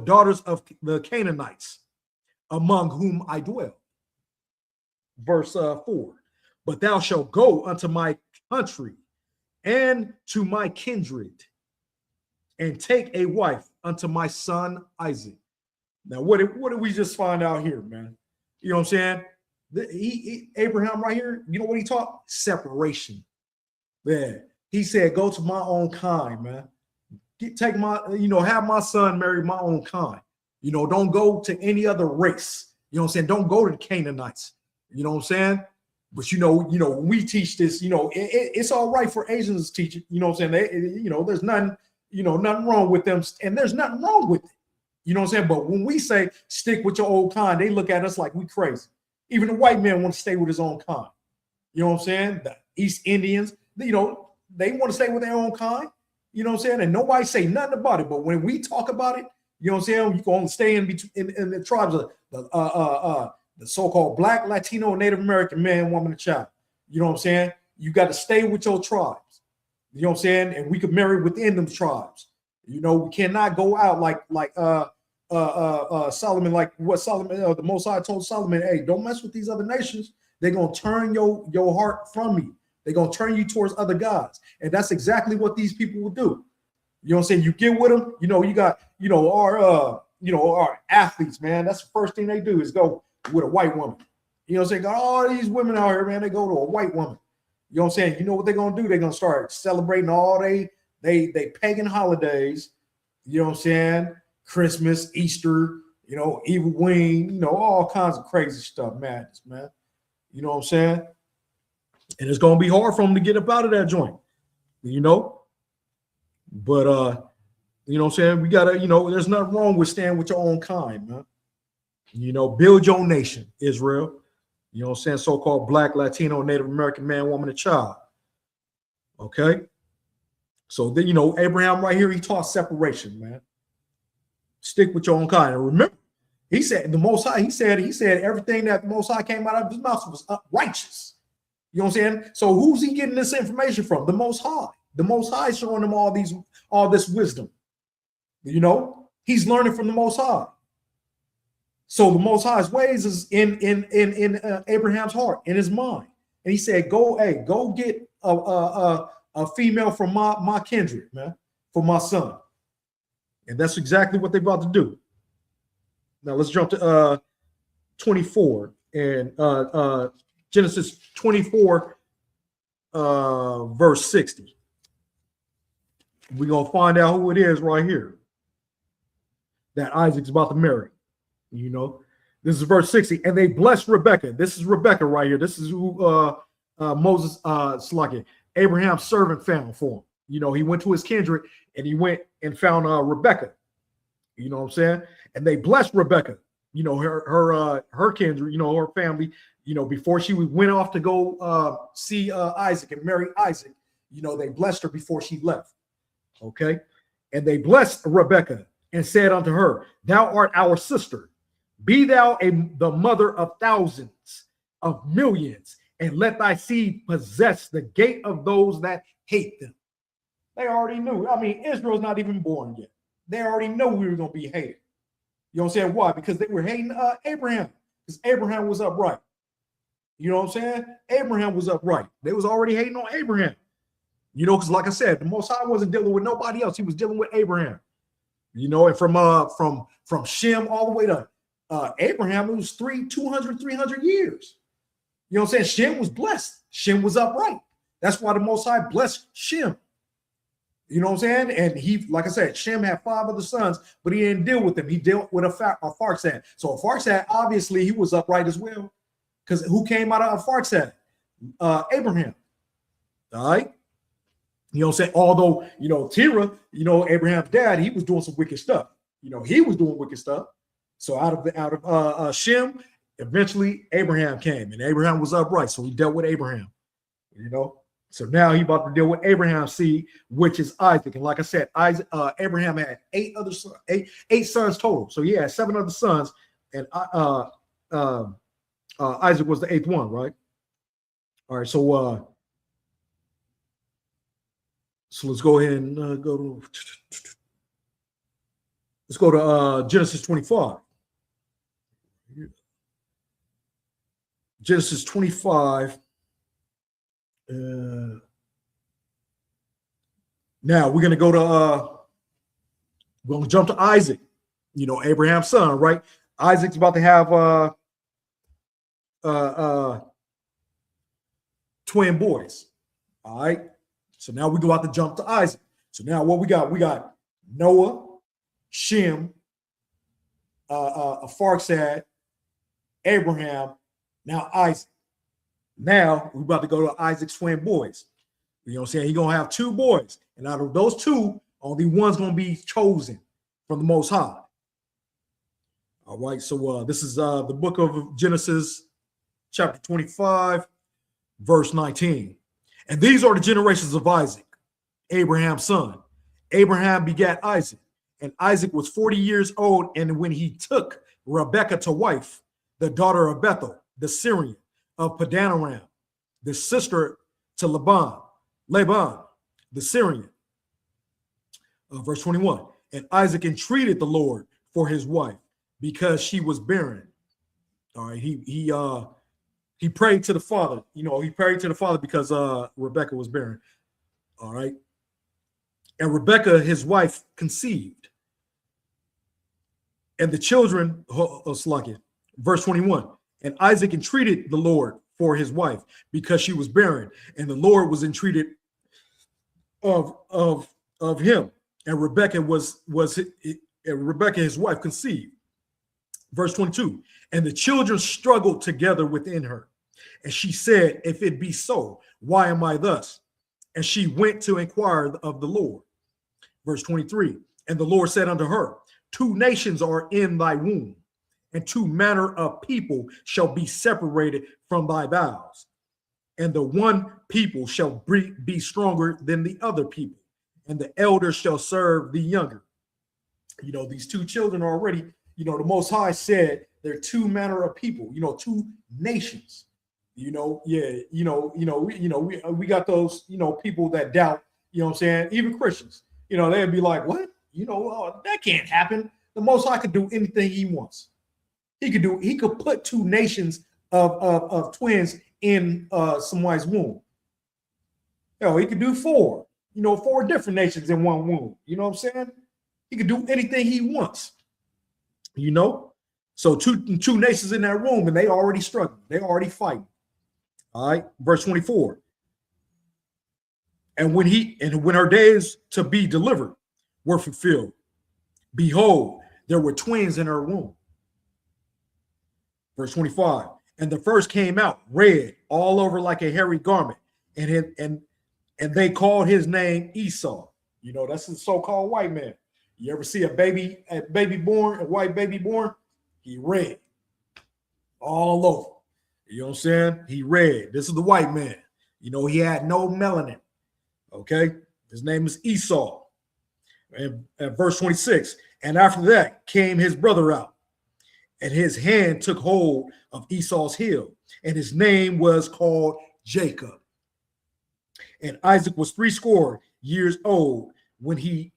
daughters of the Canaanites, among whom I dwell. Verse 4, but thou shalt go unto my country and to my kindred, and take a wife unto my son Isaac. Now, what did we just find out here, man? You know what I'm saying? Abraham right here, you know what he taught? Separation. Man, he said, go to my own kind, man. Take my, you know, have my son marry my own kind. You know, don't go to any other race. You know what I'm saying? Don't go to the Canaanites. You know what I'm saying? But you know, when we teach this, you know, it's all right for Asians to teach it. You know what I'm saying? You know, there's nothing, you know, nothing wrong with them, and there's nothing wrong with it. You know what I'm saying? But when we say stick with your old kind, they look at us like we crazy. Even the white man want to stay with his own kind. You know what I'm saying? The East Indians, you know, they want to stay with their own kind. You know what I'm saying? And nobody say nothing about it. But when we talk about it, you know what I'm saying? You can only stay in between in the tribes of the so-called Black, Latino, Native American man, woman, and child. You know what I'm saying? You got to stay with your tribes. You know what I'm saying? And we could marry within them tribes. You know, we cannot go out like Solomon, like what Solomon, the Most High told Solomon, hey, don't mess with these other nations. They're going to turn your heart from me. They're going to turn you towards other gods. And that's exactly what these people will do. You know what I'm saying? You get with them, you know, you got, you know, our athletes, man. That's the first thing they do is go with a white woman. You know what I'm saying? Got all these women out here, man. They go to a white woman. You know what I'm saying? You know what they're going to do? They're going to start celebrating all they pagan holidays. You know what I'm saying? Christmas, Easter, you know, Evil Wing, you know, all kinds of crazy stuff, madness, man. You know what I'm saying? And it's going to be hard for them to get up out of that joint, you know? But, you know what I'm saying? We got to, you know, there's nothing wrong with staying with your own kind, man. You know, build your nation, Israel. You know what I'm saying? So-called Black, Latino, Native American man, woman, and child. Okay? So, then, you know, Abraham right here, he taught separation, man. Stick with your own kind. And remember, he said, the Most High, he said everything that the Most High came out of his mouth was righteous. You know what I'm saying? So who's he getting this information from? The Most High. The Most High is showing him all this wisdom. You know, he's learning from the Most High. So the Most High's ways is in Abraham's heart, in his mind. And he said, go get a female from my kindred, man, for my son. And that's exactly what they're about to do. Now let's jump to 24 and Genesis 24, verse 60. We're going to find out who it is right here that Isaac's about to marry. You know, this is verse 60. And they blessed Rebekah. This is Rebekah right here. This is who Moses, Abraham's servant found for him. You know, he went to his kindred and he went and found Rebekah. You know what I'm saying? And they blessed Rebekah, you know, her kindred, you know, her family, you know, before she went off to go see Isaac and marry Isaac, you know, they blessed her before she left. Okay. And they blessed Rebekah and said unto her, thou art our sister. Be thou the mother of thousands, of millions, and let thy seed possess the gate of those that hate them. They already knew. I mean, Israel's not even born yet. They already know we were going to be hated. You know what I'm saying? Why? Because they were hating Abraham, because Abraham was upright. You know what I'm saying? Abraham was upright. They was already hating on Abraham. You know, because like I said, the Most High wasn't dealing with nobody else. He was dealing with Abraham. You know, and from Shem all the way to Abraham, it was 300 years. You know what I'm saying? Shem was blessed. Shem was upright. That's why the Most High blessed Shem. You know what I'm saying? And he, like I said, Shem had 5 other sons, but he didn't deal with them. He dealt with Arphaxad. So Arphaxad, obviously, he was upright as well. Because who came out of Arphaxad? Abraham. All right? You know what I'm saying? Although, you know, Terah, you know, Abraham's dad, he was doing some wicked stuff. You know, he was doing wicked stuff. So out of Shem, eventually Abraham came, and Abraham was upright. So he dealt with Abraham, you know. So now he about to deal with Abraham's seed, which is Isaac. And like I said, Abraham had 8 other sons, eight sons total. So he had 7 other sons, and Isaac was the 8th one, right? All right, so let's go ahead and let's go to Genesis 25. Genesis 25. Now we're gonna go to we're gonna jump to Isaac, you know, Abraham's son, right? Isaac's about to have twin boys. All right. So now we go out to jump to Isaac. So now what we got? We got Noah, Shem, Arphaxad, Abraham, now Isaac. Now we're about to go to Isaac's twin boys. You know what I'm saying? He's gonna have 2 boys, and out of those 2, only one's gonna be chosen from the Most High. All right, so this is the book of Genesis, chapter 25, verse 19. And these are the generations of Isaac, Abraham's son. Abraham begat Isaac, and Isaac was 40 years old, and when he took Rebekah to wife, the daughter of Bethuel, the Syrian, of Padanaram, the sister to Laban, the Syrian. Verse 21, and Isaac entreated the Lord for his wife because she was barren. All right, he prayed to the Father. You know, he prayed to the Father because Rebekah was barren. All right, and Rebekah, his wife, conceived, and the children. Verse 21. And Isaac entreated the Lord for his wife because she was barren, and the Lord was entreated of him. And Rebekah Rebekah, his wife, conceived. Verse 22. And the children struggled together within her, and she said, "If it be so, why am I thus?" And she went to inquire of the Lord. Verse 23. And the Lord said unto her, 2 nations are in thy womb, and 2 manner of people shall be separated from thy bowels. And the one people shall be stronger than the other people, and the elder shall serve the younger. You know, these 2 children are already, you know, the Most High said they're 2 manner of people, you know, 2 nations. You know, yeah, we got those, you know, people that doubt, you know what I'm saying? Even Christians, you know, they'd be like, what? You know, that can't happen. The Most High could do anything he wants. He could put 2 nations of twins in somebody's womb. You know, he could do 4, you know, 4 different nations in one womb. You know what I'm saying? He could do anything he wants, you know? So two nations in that room, and they already struggling. They already fighting. All right, verse 24. And when her days to be delivered were fulfilled, behold, there were twins in her womb. Verse 25. And the first came out red all over like a hairy garment, and they called his name Esau. You know, that's the so-called white man. You ever see a white baby born? He red all over. You know what I'm saying? He red. This is the white man. You know, he had no melanin. Okay, his name is Esau. And at verse 26, and after that came his brother out, and his hand took hold of Esau's heel, and his name was called Jacob. And Isaac was 80 years old when she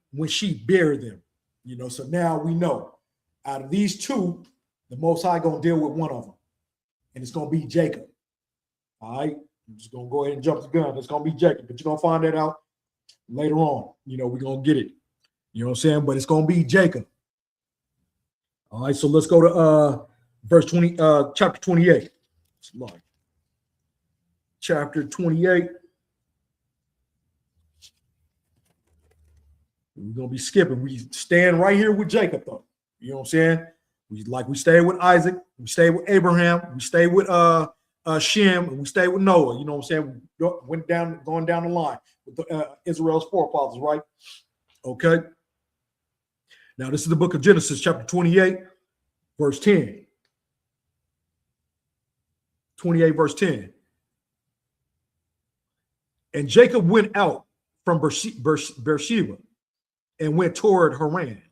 bare them. You know, so now we know Out of these two, the Most High going to deal with one of them, and it's going to be Jacob. All right, I'm just going to go ahead and jump the gun. It's going to be Jacob, but you're going to find that out later on. We're going to get it. You know what I'm saying? But it's going to be Jacob. All right, so let's go to verse 20, chapter 28. It's long. Chapter 28. We're going to be skipping. We stand right here with Jacob, though. You know what I'm saying? We stayed with Isaac. We stayed with Abraham. We stayed with Shem. And we stayed with Noah. You know what I'm saying? We going down the line with Israel's forefathers, right? Okay. Now, this is the book of Genesis, chapter 28, verse 10. 28, verse 10. And Jacob went out from Beersheba and went toward Haran.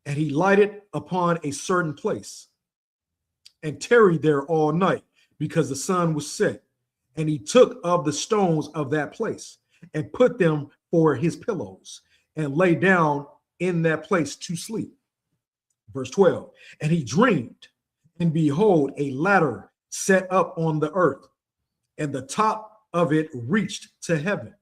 And he lighted upon a certain place and tarried there all night because the sun was set. And he took of the stones of that place and put them for his pillows and lay down in that place to sleep. Verse 12. And he dreamed, and behold, a ladder set up on the earth, and the top of it reached to heaven.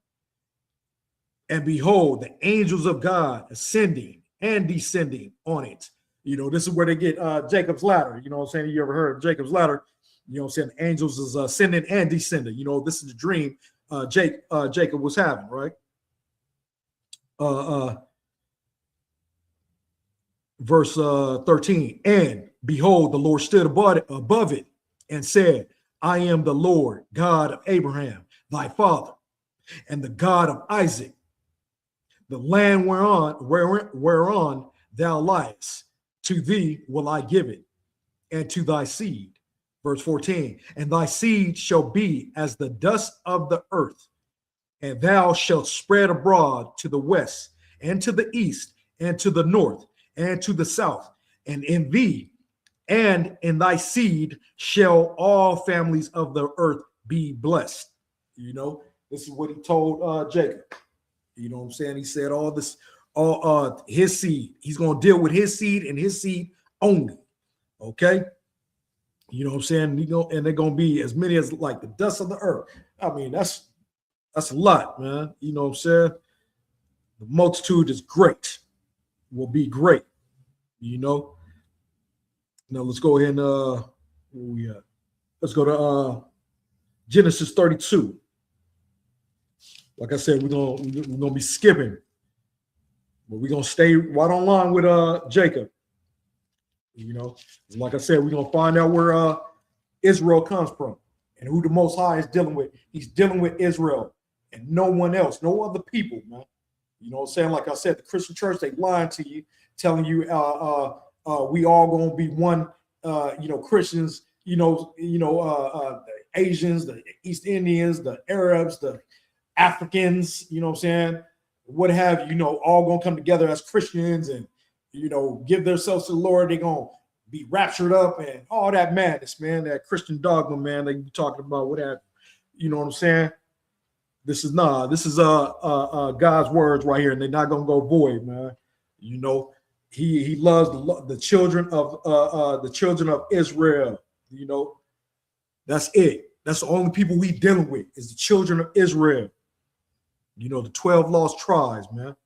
And behold, the angels of God ascending and descending on it. This is where they get Jacob's ladder. You know what I'm saying? You ever heard of Jacob's ladder? You know what I'm saying? Angels is ascending and descending. This is the dream Jacob was having, right? Verse 13. And behold, the Lord stood above it and said, I am the Lord God of Abraham, thy father, and the God of Isaac. The land whereon thou liest, to thee will I give it, and to thy seed. Verse 14, and thy seed shall be as the dust of the earth, and thou shalt spread abroad to the west, and to the east, and to the north, and to the south. And in thee and in thy seed shall all families of the earth be blessed. This is what he told Jacob. You know what I'm saying? He said all this, his seed. He's going to deal with his seed and his seed only. Okay? You know what I'm saying? And they're going to be as many as like the dust of the earth. I mean, that's a lot, man. You know what I'm saying? The multitude is great. Will be great. Now let's go ahead and let's go to Genesis 32. Like I said, we're gonna be skipping, but we're gonna stay right on line with Jacob. Like I said, we're gonna find out where Israel comes from and who the Most High is dealing with. He's dealing with Israel and no one else, no other people, man. You know what I'm saying? Like I said, the Christian church, they lying to you, telling you we all gonna be one. Christians, the Asians, the East Indians, the Arabs, the Africans, you know what I'm saying? What have you, all gonna come together as Christians and, give themselves to the Lord. They're gonna be raptured up and all that madness, man, that Christian dogma, man, they be talking about what have, you know what I'm saying? This is God's words right here, and they're not gonna go void, man. He loves the children of Israel. That's it. That's the only people we dealing with is the children of Israel. The 12 lost tribes, man.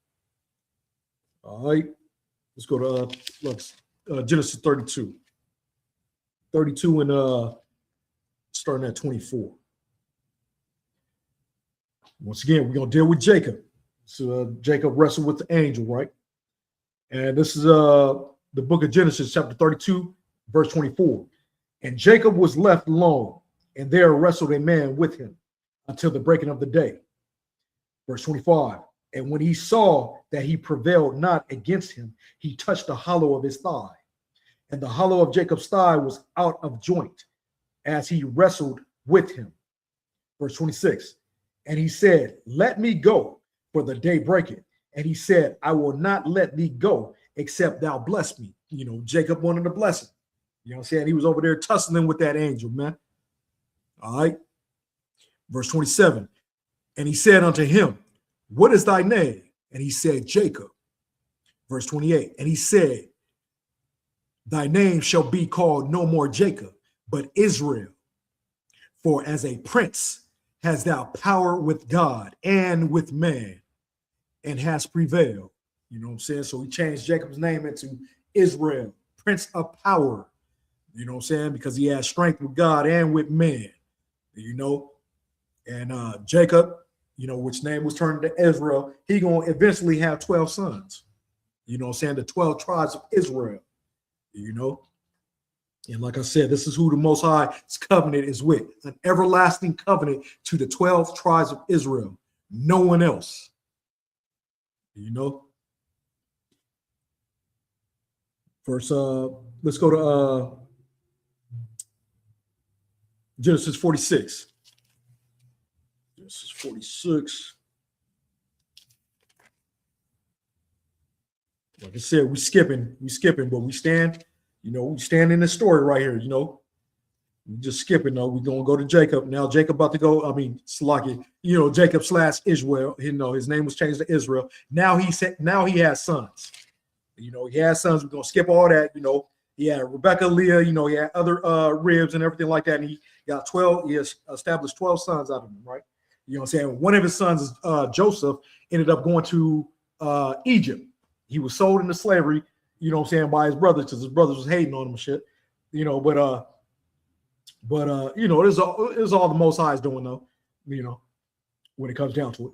All right, let's go to Genesis 32. 32 and starting at 24. Once again, we're gonna deal with Jacob. So Jacob wrestled with the angel, right? And this is the book of Genesis, chapter 32, verse 24. And Jacob was left alone, and there wrestled a man with him until the breaking of the day. Verse 25. And when he saw that he prevailed not against him, he touched the hollow of his thigh. And the hollow of Jacob's thigh was out of joint as he wrestled with him. Verse 26. And he said, let me go, for the day breaketh. And he said, I will not let thee go, except thou bless me. Jacob wanted a blessing. You know what I'm saying? He was over there tussling with that angel, man. All right. Verse 27. And he said unto him, what is thy name? And he said, Jacob. Verse 28. And he said, Thy name shall be called no more Jacob, but Israel. For as a prince hast thou power with God and with man, and has prevailed. You know what I'm saying? So he changed Jacob's name into Israel, prince of power. You know what I'm saying? Because he has strength with God and with man. You know, and Jacob, you know, which name was turned to Israel, he gonna eventually have 12 sons. You know what I'm saying? The 12 tribes of Israel. You know, and like I said, this is who the Most High's covenant is with, an everlasting covenant to the 12 tribes of Israel. No one else. You know. First, let's go to Genesis 46. Genesis 46. Like I said, we skipping, but we stand, you know, we stand in the story right here, you know. We just skipping though. We're gonna go to Jacob. Now Jacob about to go, Slaki, you know, Jacob / Israel, you know, his name was changed to Israel. Now he has sons. You know, he has sons. We're gonna skip all that, you know. He had Rebecca, Leah, you know, he had other ribs and everything like that. And he got 12, he has established 12 sons out of him, right? You know what I'm saying? One of his sons, Joseph, ended up going to Egypt. He was sold into slavery, you know what I'm saying, by his brothers, because his brothers was hating on him and shit. You know, but you know, it is all the Most High's doing though, you know, when it comes down to it.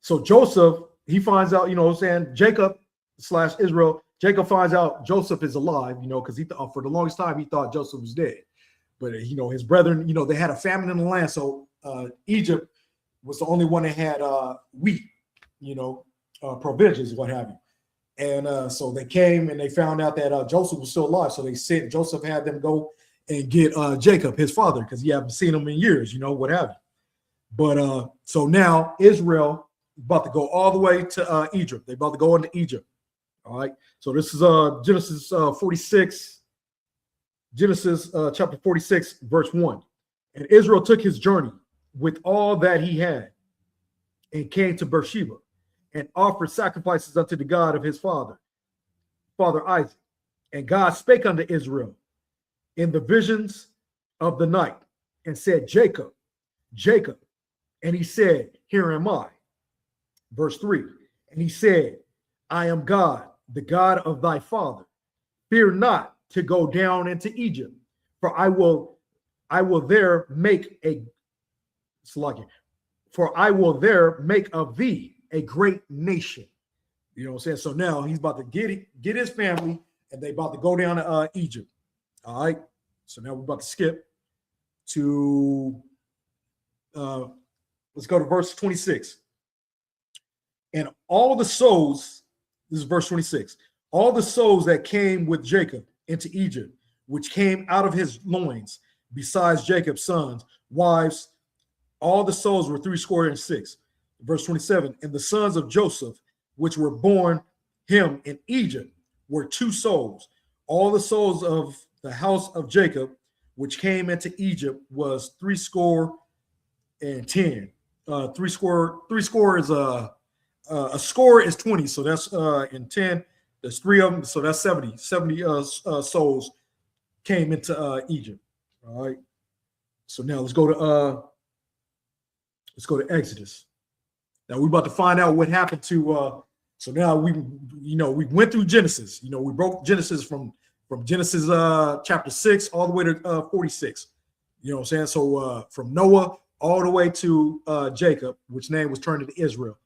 So Joseph, he finds out, you know what I'm saying, Jacob / Israel, Jacob finds out Joseph is alive, you know, because he for the longest time he thought Joseph was dead. But you know, his brethren, you know, they had a famine in the land, so Egypt was the only one that had wheat, you know, provisions, what have you. And so they came and they found out that Joseph was still alive. So they sent Joseph, had them go and get Jacob, his father, because he haven't seen him in years, you know, what have you. But so now Israel about to go all the way to Egypt. They're about to go into Egypt. All right. So this is Genesis 46, Genesis chapter 46, verse 1. And Israel took his journey with all that he had and came to Beersheba and offered sacrifices unto the God of his father Isaac. And God spake unto Israel in the visions of the night and said, Jacob, Jacob. And he said, here am I. Verse 3. And he said, I am God, the God of thy father. Fear not to go down into Egypt, for I will there make of thee a great nation. You know what I'm saying? So now he's about to get his family, and they about to go down to Egypt. All right. So now we're about to skip to let's go to verse 26. And all the souls, this is verse 26, all the souls that came with Jacob into Egypt, which came out of his loins, besides Jacob's sons, wives, all the souls were 66. Verse 27, and the sons of Joseph, which were born him in Egypt, were 2 souls. All the souls of the house of Jacob, which came into Egypt, was 70. Three score is a score is 20, so that's in 10. There's 3 of them, so that's 70. 70 souls came into Egypt. All right. So now let's go to Exodus. Now we're about to find out what happened to. So now we went through Genesis. You know, we broke Genesis from Genesis chapter 6 all the way to 46. You know what I'm saying? So from Noah all the way to Jacob, which name was turned into Israel.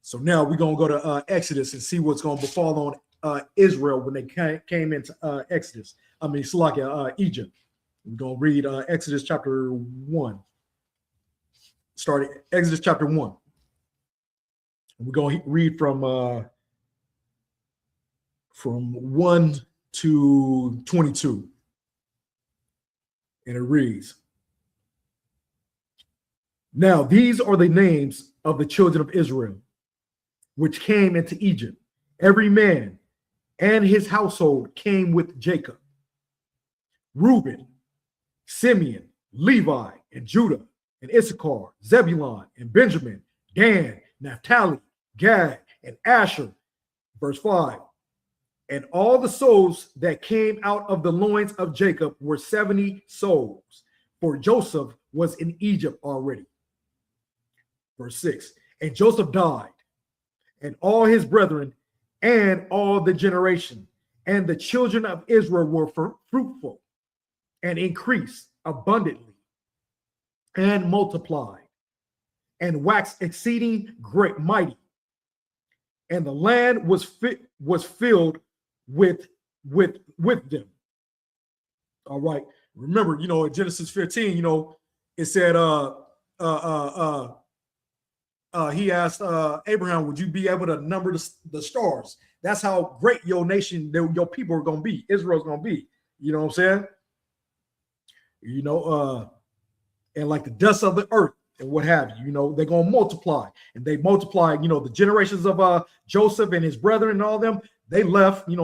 So now we're gonna go to Exodus and see what's gonna befall on Israel when they came into Exodus. Egypt. We're gonna read Exodus chapter 1. Starting Exodus chapter 1. We're going to read from 1 to 22. And it reads, now these are the names of the children of Israel, which came into Egypt. Every man and his household came with Jacob. Reuben, Simeon, Levi, and Judah, and Issachar, Zebulun, and Benjamin, Dan, Naphtali, Gad, and Asher. Verse 5. And all the souls that came out of the loins of Jacob were 70 souls, for Joseph was in Egypt already. Verse 6, and Joseph died, and all his brethren, and all the generation, and the children of Israel were fruitful, and increased abundantly, and multiplied, and waxed exceeding great mighty. And the land was filled with them. All right. Remember, in Genesis 15, it said he asked Abraham, would you be able to number the stars? That's how great your nation, your people are going to be. Israel's going to be. You know what I'm saying? And like the dust of the earth and what have you, they're going to multiply. And they multiply, the generations of Joseph and his brethren and all them, they left, they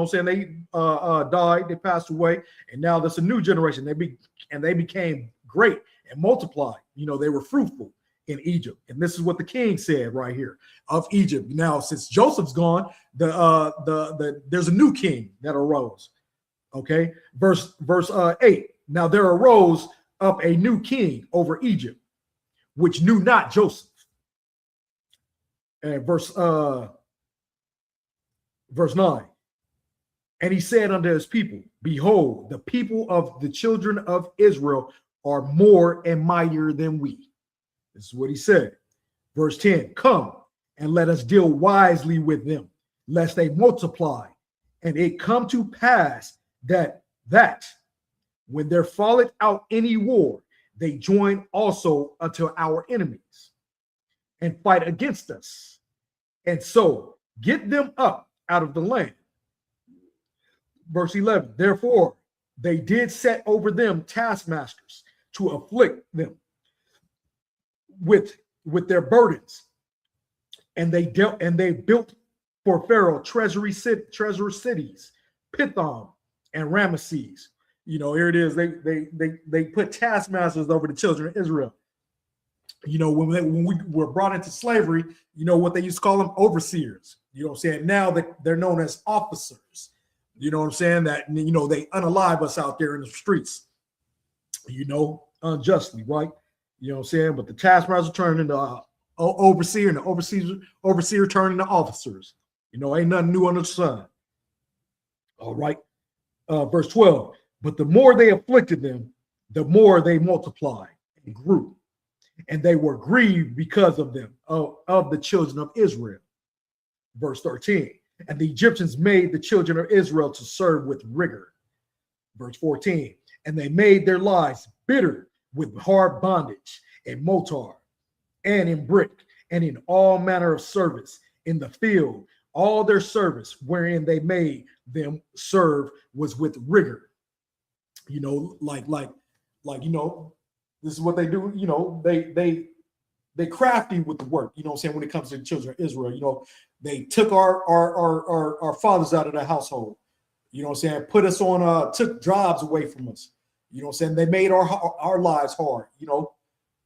died, they passed away. And now there's a new generation. They became great and multiplied. They were fruitful in Egypt. And this is what the king said right here of Egypt. Now, since Joseph's gone, there's a new king that arose. Okay. Verse 8. Now there arose up a new king over Egypt, which knew not Joseph. And verse 9. And he said unto his people, behold, the people of the children of Israel are more and mightier than we. This is what he said. Verse 10, come and let us deal wisely with them, lest they multiply. And it come to pass that when there falleth out any war, they join also unto our enemies and fight against us. And so get them up out of the land. Verse 11, therefore they did set over them taskmasters to afflict them with their burdens. And they built for Pharaoh treasure cities, Pithom and Ramesses. Here it is. They put taskmasters over the children of Israel. When we were brought into slavery, what they used to call them? Overseers. You know what I'm saying? Now they're known as officers. You know what I'm saying? That, they unalive us out there in the streets, unjustly, right? You know what I'm saying? But the taskmaster turned into overseer, and the overseer turned into officers. Ain't nothing new under the sun. All right. Verse 12. But the more they afflicted them, the more they multiplied and grew. And they were grieved because of them, of the children of Israel. Verse 13. And the Egyptians made the children of Israel to serve with rigor. Verse 14. And they made their lives bitter with hard bondage and mortar and in brick and in all manner of service in the field. All their service wherein they made them serve was with rigor. This is what they do. They crafty with the work. When it comes to the children of Israel, they took our fathers out of the household. Put us on, took jobs away from us. They made our lives hard.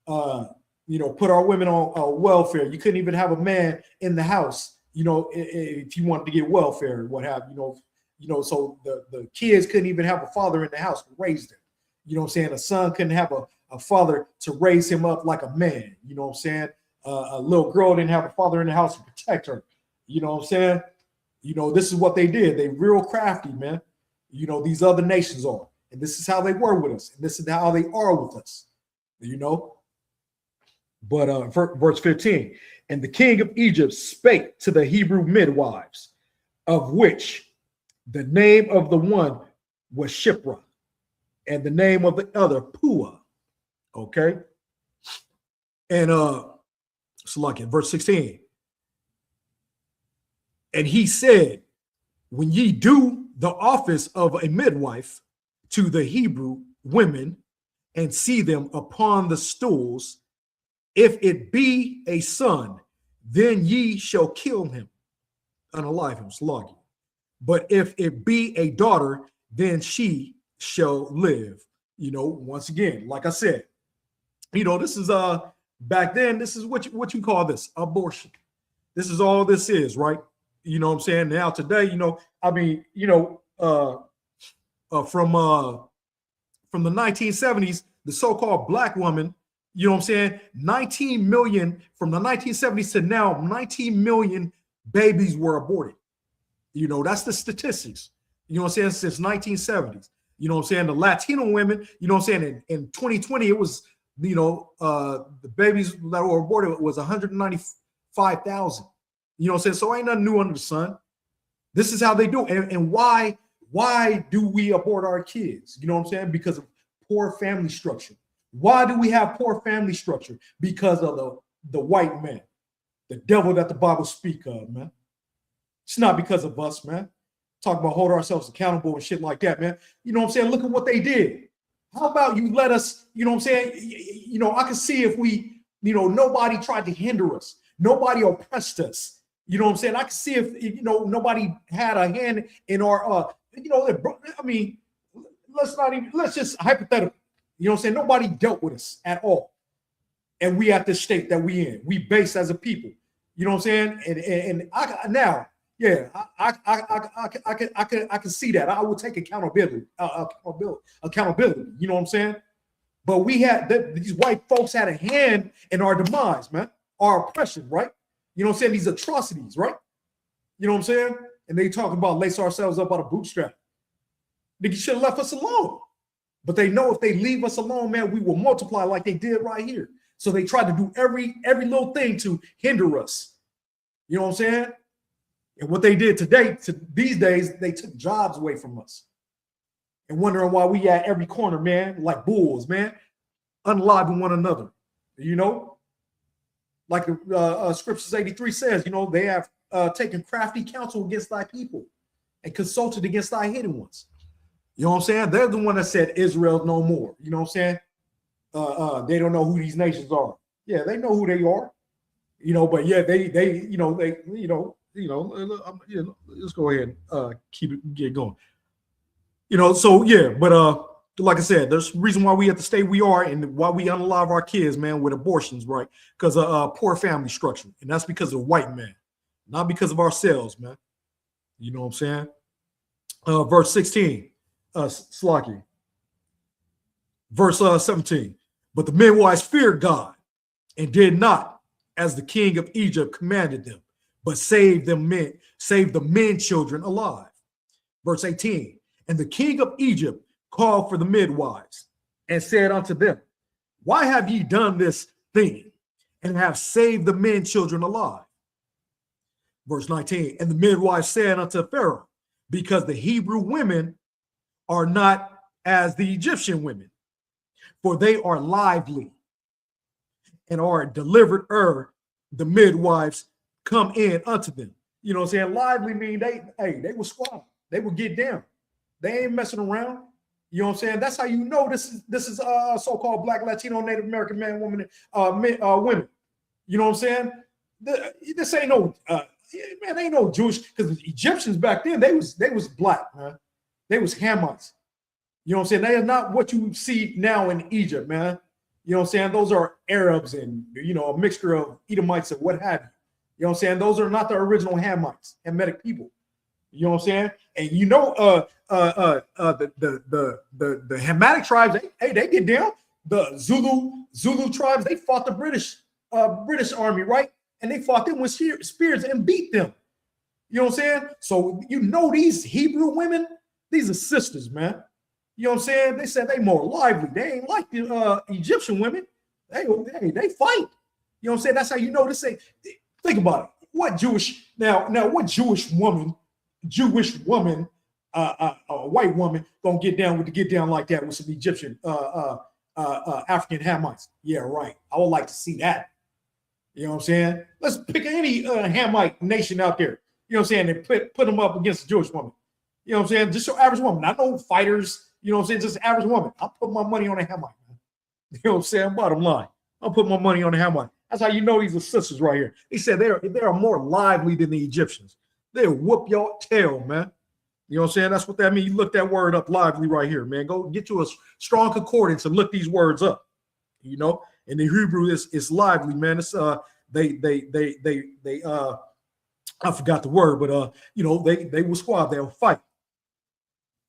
Put our women on welfare. You couldn't even have a man in the house. If you wanted to get welfare and what have you. So the kids couldn't even have a father in the house to raise them. A son couldn't have a father to raise him up like a man. A little girl didn't have a father in the house to protect her. This is what they did. They real crafty, man. These other nations are. And this is how they were with us. And this is how they are with us. But verse 15. And the king of Egypt spake to the Hebrew midwives, of which the name of the one was Shiphrah, and the name of the other Puah. Okay. And so like in verse 16. And he said, when ye do the office of a midwife to the Hebrew women and see them upon the stools, if it be a son, then ye shall kill him, unalive him, slaughter him. But if it be a daughter, then she shall live. Once again, like I said, this is back then, this is what you call this, abortion. This is all this is, right? You know what I'm saying? Now today, you know, I mean, you know, from the 1970s, the so-called black woman, you know what I'm saying? 19 million from the 1970s to now, 19 million babies were aborted. You know, that's the statistics. You know what I'm saying? Since 1970s. You know what I'm saying? The Latino women, you know what I'm saying? In 2020, it was, you know, the babies that were aborted was 195,000. You know what I'm saying? So ain't nothing new under the sun. This is how they do it. And why do we abort our kids? You know what I'm saying? Because of poor family structure. Why do we have poor family structure? Because of the white man, the devil that the Bible speak of, man. It's not because of us, man. Talk about hold ourselves accountable and shit like that, man. You know what I'm saying? Look at what they did. How about you let us, you know what I'm saying? You know, I can see if we, you know, nobody tried to hinder us. Nobody oppressed us. You know what I'm saying? I can see if, you know, nobody had a hand in our, you know, I mean, let's just hypothetical. You know what I'm saying? Nobody dealt with us at all. And we at this state that we in. We base as a people. You know what I'm saying? And I now, yeah, I can see that. I will take accountability. Accountability. You know what I'm saying? But we had these white folks had a hand in our demise, man. Our oppression, right? You know what I'm saying? These atrocities, right? You know what I'm saying? And they talk about lace ourselves up by the bootstrap. They should have left us alone. But they know if they leave us alone, man, we will multiply like they did right here. So they tried to do every little thing to hinder us. You know what I'm saying? And what they did today, these days, they took jobs away from us. And wondering why we at every corner, man, like bulls, man, unaliving one another. You know? Like the Scriptures 83 says, you know, they have taken crafty counsel against thy people and consulted against thy hidden ones. You know what I'm saying? They're the one that said Israel no more. You know what I'm saying? They don't know who these nations are. Yeah, they know who they are. You know, but yeah, they let's go ahead and get going. You know, so yeah, but like I said, there's a reason why we at the state we are and why we unalive our kids, man, with abortions, right? Because of poor family structure. And that's because of white man, not because of ourselves, man. You know what I'm saying? Verse 16, Slaki. Verse 17. But the midwives feared God and did not as the king of Egypt commanded them, but saved the men children alive. Verse 18. And the king of Egypt called for the midwives and said unto them, why have ye done this thing and have saved the men children alive? Verse 19. And the midwives said unto Pharaoh, because the Hebrew women are not as the Egyptian women, for they are lively and are delivered the midwives come in unto them. You know what I'm saying? Lively mean they will squat. They will get down. They ain't messing around. You know what I'm saying? That's how you know this is so-called Black, Latino, Native American man, woman, women. You know what I'm saying? This ain't no man, ain't no Jewish, because the Egyptians back then they was black, man. They was Hamites. You know what I'm saying? They are not what you see now in Egypt, man. You know what I'm saying? Those are Arabs and, you know, a mixture of Edomites and what have you. You know what I'm saying? Those are not the original Hamites, Hamitic people. You know what I'm saying? And you know, the Hamitic tribes, they get down. The Zulu tribes, they fought the British army, right? And they fought them with spears and beat them. You know what I'm saying? So you know these Hebrew women, these are sisters, man. You know what I'm saying? They said they more lively. They ain't like the Egyptian women. They fight. You know what I'm saying? That's how you know this ain't. Think about it. What Jewish woman, a white woman, gonna get down like that with some Egyptian African Hamites? Yeah, right. I would like to see that. You know what I'm saying? Let's pick any Hamite nation out there. You know what I'm saying? And put them up against a Jewish woman. You know what I'm saying? Just your average woman. Not no fighters. You know what I'm saying? Just average woman. I'll put my money on a Hamite, man. You know what I'm saying? Bottom line. I'll put my money on a Hamite. That's how you know these are sisters right here. He said they are more lively than the Egyptians. They'll whoop your tail, man. You know what I'm saying? That's what that means. You look that word up, lively, right here, man. Go get you a strong concordance and look these words up. You know, in the Hebrew, it's lively, man. It's I forgot the word, but you know, they will squad, they'll fight,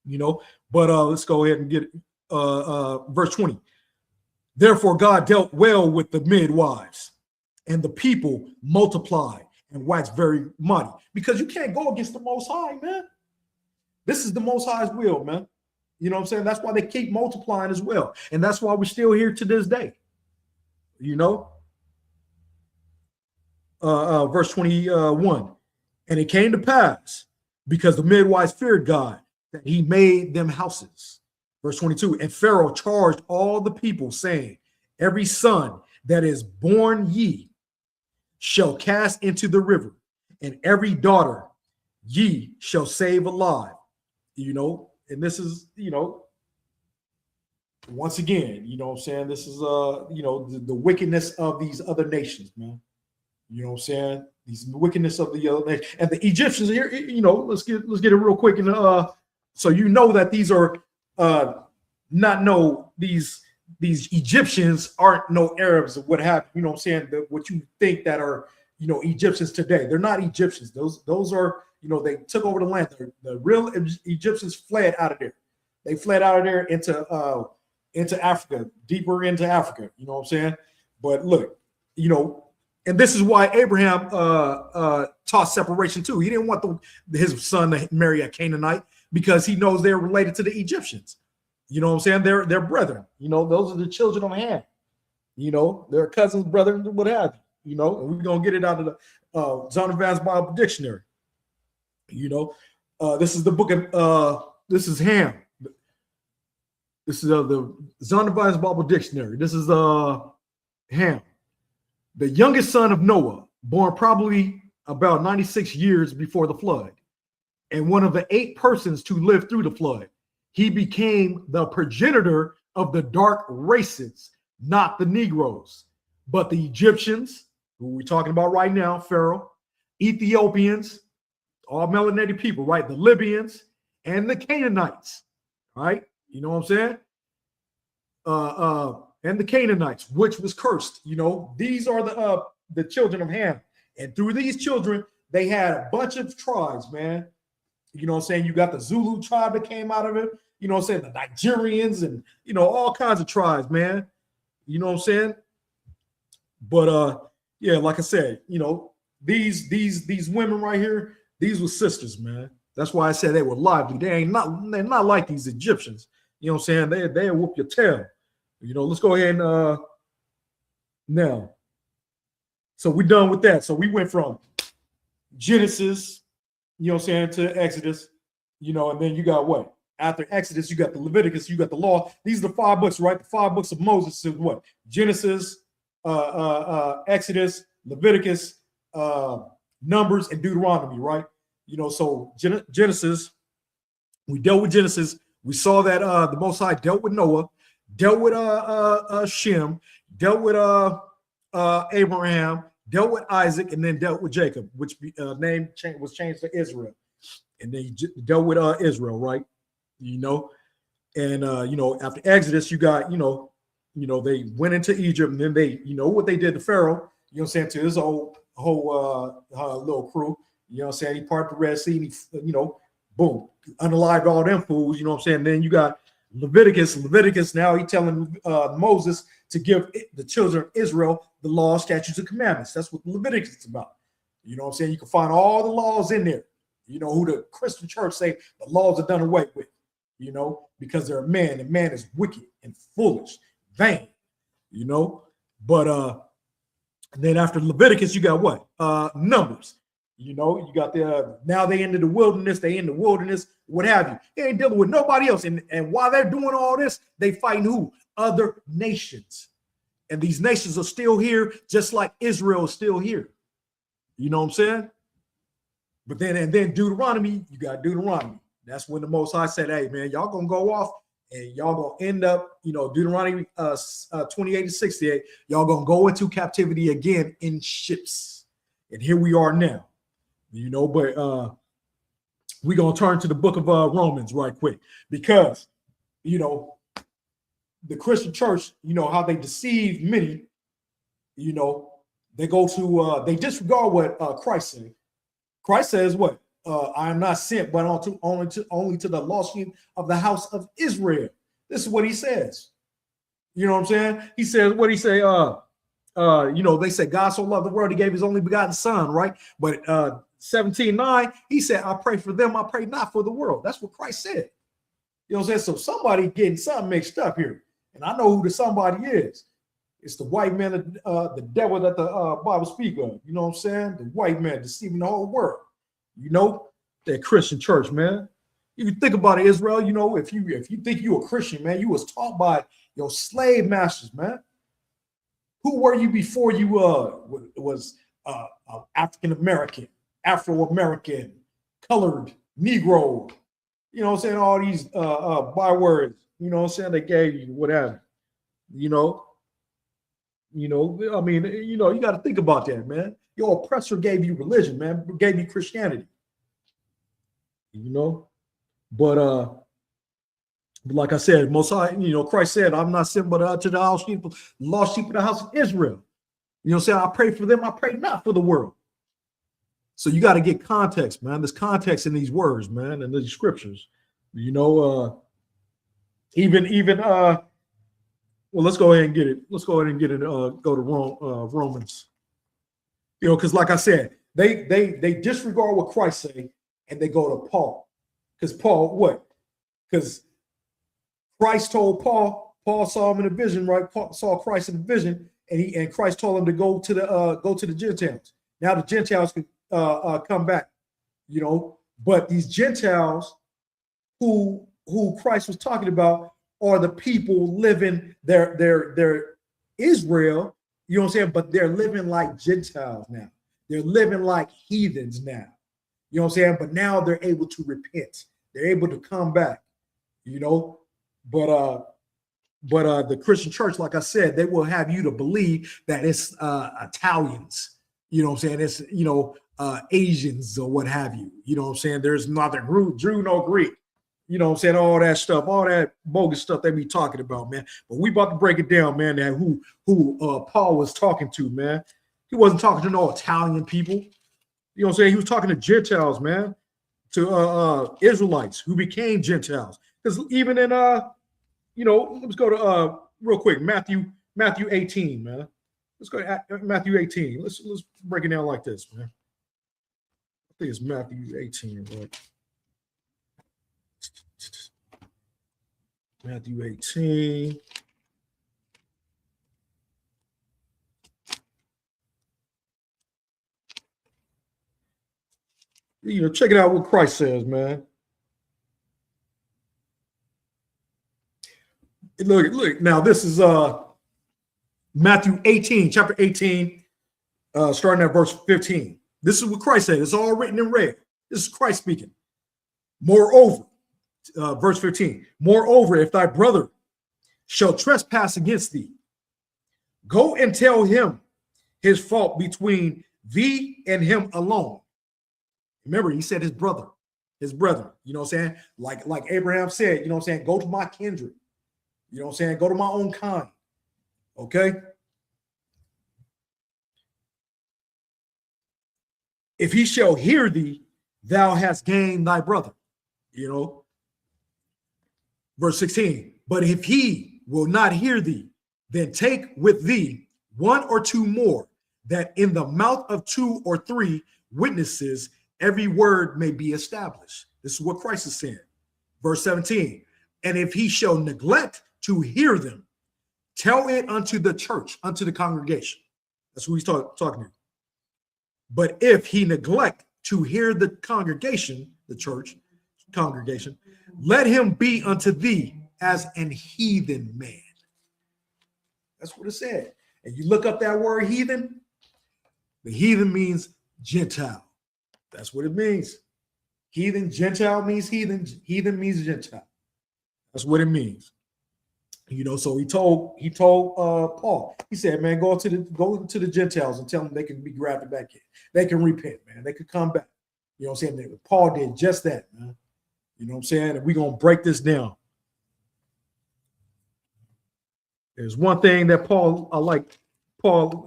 you know. But let's go ahead and get verse 20. Therefore, God dealt well with the midwives, and the people multiplied and waxed very mighty. Because you can't go against the Most High, man. This is the Most High's will, man. You know what I'm saying? That's why they keep multiplying as well. And that's why we're still here to this day. You know? Verse 21. And it came to pass, because the midwives feared God, that he made them houses. Verse 22. And Pharaoh charged all the people, saying, every son that is born ye shall cast into the river, and every daughter ye shall save alive. You know, and this is, you know, once again, you know what I'm saying? This is, you know, the wickedness of these other nations, man. You know what I'm saying? These wickedness of the other nations. And the Egyptians here, you know, let's get it real quick. And so you know that these are these Egyptians aren't no Arabs or what have you. You know what I'm saying? What you think that are, you know, Egyptians today. They're not Egyptians. Those are, you know, they took over the land. The real Egyptians fled out of there. They fled out of there into Africa, deeper into Africa. You know what I'm saying? But look, you know, and this is why Abraham taught separation too. He didn't want his son to marry a Canaanite because he knows they're related to the Egyptians. You know what I'm saying? They're brethren. You know, those are the children of Ham. You know, they're cousins, brothers, what have you. You know, and we're gonna get it out of the Zondervan's Bible Dictionary. You know, this is the book of this is Ham. This is the Zondervan's Bible Dictionary. This is Ham, the youngest son of Noah, born probably about 96 years before the flood, and one of the 8 persons to live through the flood. He became the progenitor of the dark races, not the Negroes, but the Egyptians, who we're talking about right now, Pharaoh, Ethiopians, all melanated people, right? The Libyans and the Canaanites, right? You know what I'm saying? And the Canaanites, which was cursed. You know, these are the children of Ham. And through these children, they had a bunch of tribes, man. You know what I'm saying? You got the Zulu tribe that came out of it. You know what I'm saying? The Nigerians and, you know, all kinds of tribes, man. You know what I'm saying? But yeah, like I said, you know, these women right here, these were sisters, man. That's why I said they were lively. They're not like these Egyptians. You know what I'm saying? They'll whoop your tail. You know, let's go ahead and now. So we're done with that. So we went from Genesis, you know what I'm saying, to Exodus, you know, and then you got what? After Exodus, you got the Leviticus, you got the law. These are the 5 books, right? The 5 books of Moses is what? Genesis, Exodus, Leviticus, Numbers, and Deuteronomy, right? You know, so Genesis, we dealt with Genesis. We saw that the Most High dealt with Noah, dealt with Shem, dealt with Abraham, dealt with Isaac, and then dealt with Jacob, which name was changed to Israel. And then he dealt with Israel, right? You know, and you know, after Exodus, you got, you know, they went into Egypt, and then they, you know, what they did to Pharaoh, you know what I'm saying, to his whole little crew, you know what I'm saying, he parted the Red Sea, and he, you know, boom, unalived all them fools, you know what I'm saying. And then you got Leviticus, now he telling Moses to give the children of Israel the law, statutes, and commandments. That's what Leviticus is about. You know what I'm saying? You can find all the laws in there. You know, who the Christian church say the laws are done away with, you know, because they're a man, and man is wicked and foolish, vain, you know. But then after Leviticus, you got what? Numbers. You know, you got now they into the wilderness, what have you. They ain't dealing with nobody else. And while they're doing all this, they fighting who? Other nations. And these nations are still here, just like Israel is still here. You know what I'm saying? But then Deuteronomy, you got Deuteronomy. That's when the Most High said, hey, man, y'all gonna go off and y'all gonna end up, you know, Deuteronomy 28 to 68, y'all gonna go into captivity again in ships. And here we are now, you know, but we're gonna turn to the book of Romans right quick, because, you know, the Christian church, you know, how they deceive many, you know, they go to, they disregard what Christ said. Christ says what? I am not sent, but only to the lost sheep of the house of Israel. This is what he says. You know what I'm saying? He says, what he say? They say God so loved the world, he gave his only begotten son, right? But 17:9, he said, I pray for them, I pray not for the world. That's what Christ said. You know what I'm saying? So somebody getting something mixed up here. And I know who the somebody is. It's the white man, the devil that the Bible speak of. You know what I'm saying? The white man deceiving the whole world. You know, that Christian church, man. If you think about it, Israel, you know, if you think you a Christian, man, you was taught by your slave masters, man. Who were you before you was African American, Afro American, colored, Negro? You know what I'm saying? All these bywords, you know what I'm saying? They gave you whatever. You know, I mean, you got to think about that, man. Your oppressor gave you religion, man, gave you Christianity. You know, but like I said, Most High, Christ said, I'm not sent but to the lost sheep of the house of Israel. You know what I'm saying? I pray for them, I pray not for the world. So you got to get context, man. There's context in these words, man, and these scriptures. Well, let's go ahead and get it. Let's go ahead and get it. Go to Romans. Because like I said, they disregard what Christ say and they go to Paul. Because Paul, what? Because Christ told Paul saw him in a vision, right? Paul saw Christ in a vision, and Christ told him to go to the Gentiles. Now the Gentiles can come back, but these Gentiles who Christ was talking about are the people living their Israel, you know what I'm saying? But they're living like Gentiles now. They're living like heathens now. You know what I'm saying? But now they're able to repent. They're able to come back, But the Christian church, like I said, they will have you to believe that it's Italians, you know what I'm saying? It's, Asians or what have you. You know what I'm saying? There's neither Jew nor Greek. You know what I'm saying? All that stuff, all that bogus stuff they be talking about, man. But we about to break it down, man, that who Paul was talking to, man. He wasn't talking to no Italian people. You know what I'm saying? He was talking to Gentiles, man, to Israelites who became Gentiles. Because even in let's go to real quick, Matthew 18, man. Let's go to Matthew 18. Let's break it down like this, man. I think it's Matthew 18, right? Matthew 18. Check it out what Christ says, man. Look. Now this is Matthew 18, chapter 18, starting at verse 15. This is what Christ said. It's all written in red. This is Christ speaking. Moreover, verse 15. Moreover, if thy brother shall trespass against thee, go and tell him his fault between thee and him alone. Remember, he said his brother, his brethren. You know what I'm saying? Like Abraham said, you know what I'm saying? Go to my kindred. You know what I'm saying? Go to my own kind. Okay? If he shall hear thee, thou hast gained thy brother. Verse 16. But if he will not hear thee, then take with thee one or two more, that in the mouth of two or three witnesses every word may be established. This is what Christ is saying. Verse 17. And if he shall neglect to hear them, tell it unto the church, unto the congregation. That's who he's talking to. But if he neglect to hear the congregation, the church, congregation, let him be unto thee as an heathen man. That's what it said. And you look up that word heathen, the heathen means Gentile. That's what it means. Heathen, Gentile means heathen. Heathen means Gentile. That's what it means. So he told Paul. He said, "Man, go to the Gentiles and tell them they can be grafted back in. They can repent, man. They could come back." You know what I'm saying? Paul did just that, man. You know what I'm saying? And we're gonna break this down. There's one thing that I like. Paul,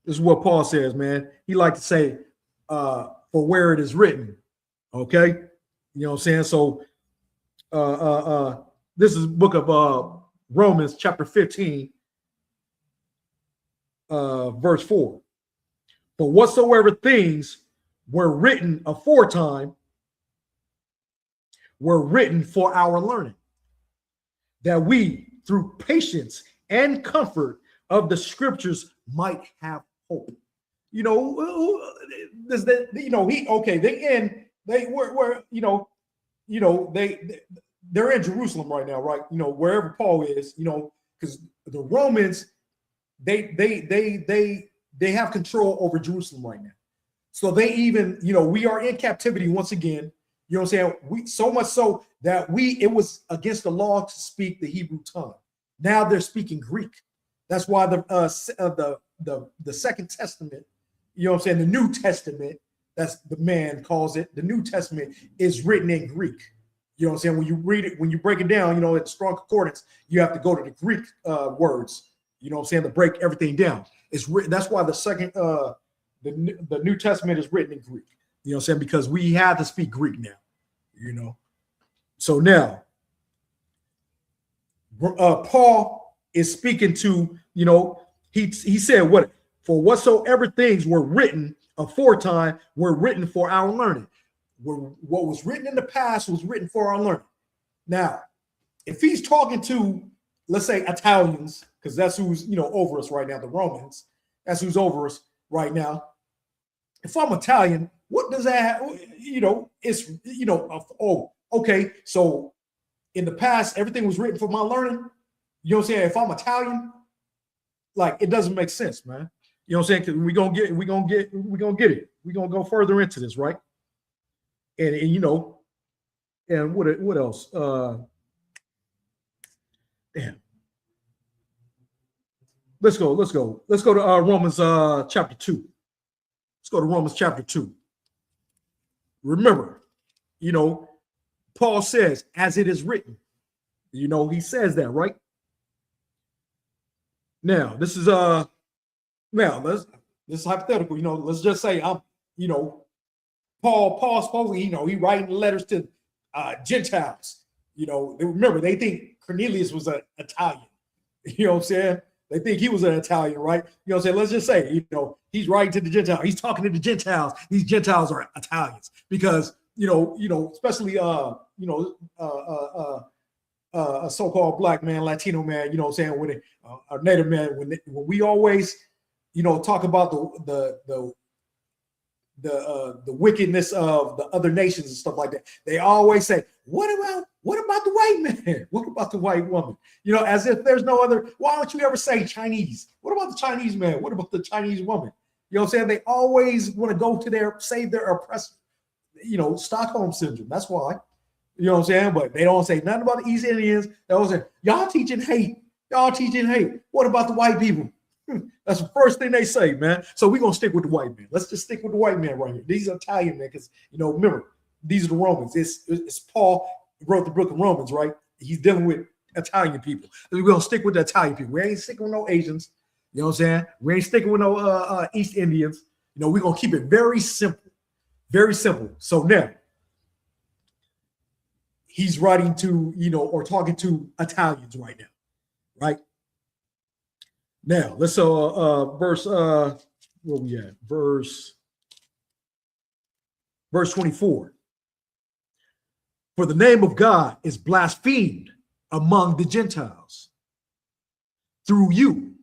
this is what Paul says, man. He liked to say, for where it is written. Okay, you know what I'm saying? So this is the book of Romans chapter 15, verse 4. For whatsoever things were written aforetime were written for our learning, that we, through patience and comfort of the scriptures, might have hope. You know, this that you know he okay. They were they're in Jerusalem right now, right? You know, wherever Paul is, you know, because the Romans they have control over Jerusalem right now. So they even, you know, we are in captivity once again. You know what I'm saying? We so much so that it was against the law to speak the Hebrew tongue. Now they're speaking Greek. That's why the Second Testament, you know what I'm saying, the New Testament, that's the man calls it, the New Testament is written in Greek. You know what I'm saying? When you read it, when you break it down, you know, it's strong concordance, you have to go to the Greek words, you know what I'm saying, to break everything down. It's written, that's why the New Testament is written in Greek. You know what I'm saying? Because we have to speak Greek now, you know. So now, Paul is speaking to, you know, he said, what? For whatsoever things were written aforetime were written for our learning. What was written in the past was written for our learning. Now, if he's talking to, let's say, Italians, because that's who's, you know, over us right now, the Romans, that's who's over us right now. If I'm Italian, what does that have? You know, it's, you know, oh, okay. So in the past, everything was written for my learning. You know what I'm saying? If I'm Italian, like, it doesn't make sense, man. You know what I'm saying? Because we're gonna get it. We're gonna go further into this, right? And you know, and what else? Damn. Let's go to Romans chapter 2. Let's go to Romans chapter 2. Remember, you know, Paul says, as it is written. You know, he says that, right? Now, this is this is hypothetical, you know. Let's just say I'm, you know, Paul supposedly, you know, he writing letters to Gentiles. You know, remember, they think Cornelius was an Italian. You know what I'm saying? They think he was an Italian, right? You know what I'm saying? Let's just say, you know, he's writing to the Gentiles. He's talking to the Gentiles. These Gentiles are Italians because, you know, especially, a so-called black man, Latino man, you know what I'm saying, when a native man, when we always, you know, talk about the wickedness of the other nations and stuff like that, they always say, what about the white man? What about the white woman? You know, as if there's no other. Why don't you ever say Chinese? What about the Chinese man? What about the Chinese woman? You know what I'm saying? They always want to go to save their oppressor. You know, Stockholm syndrome. That's why. You know what I'm saying? But they don't say nothing about the East Indians. They always say, y'all teaching hate. Y'all teaching hate. What about the white people? That's the first thing they say, man. So we're going to stick with the white man. Let's just stick with the white man right here. These are Italian, man, because, you know, remember, these are the Romans. It's Paul wrote the book of Romans, right? He's dealing with Italian people. We're going to stick with the Italian people. We ain't sticking with no Asians. You know what I'm saying? We ain't sticking with no East Indians. You know, we're going to keep it very simple. Very simple. So now, he's writing to, you know, or talking to Italians right now, right? Now, let's verse where we at? Verse 24. For the name of God is blasphemed among the Gentiles through you,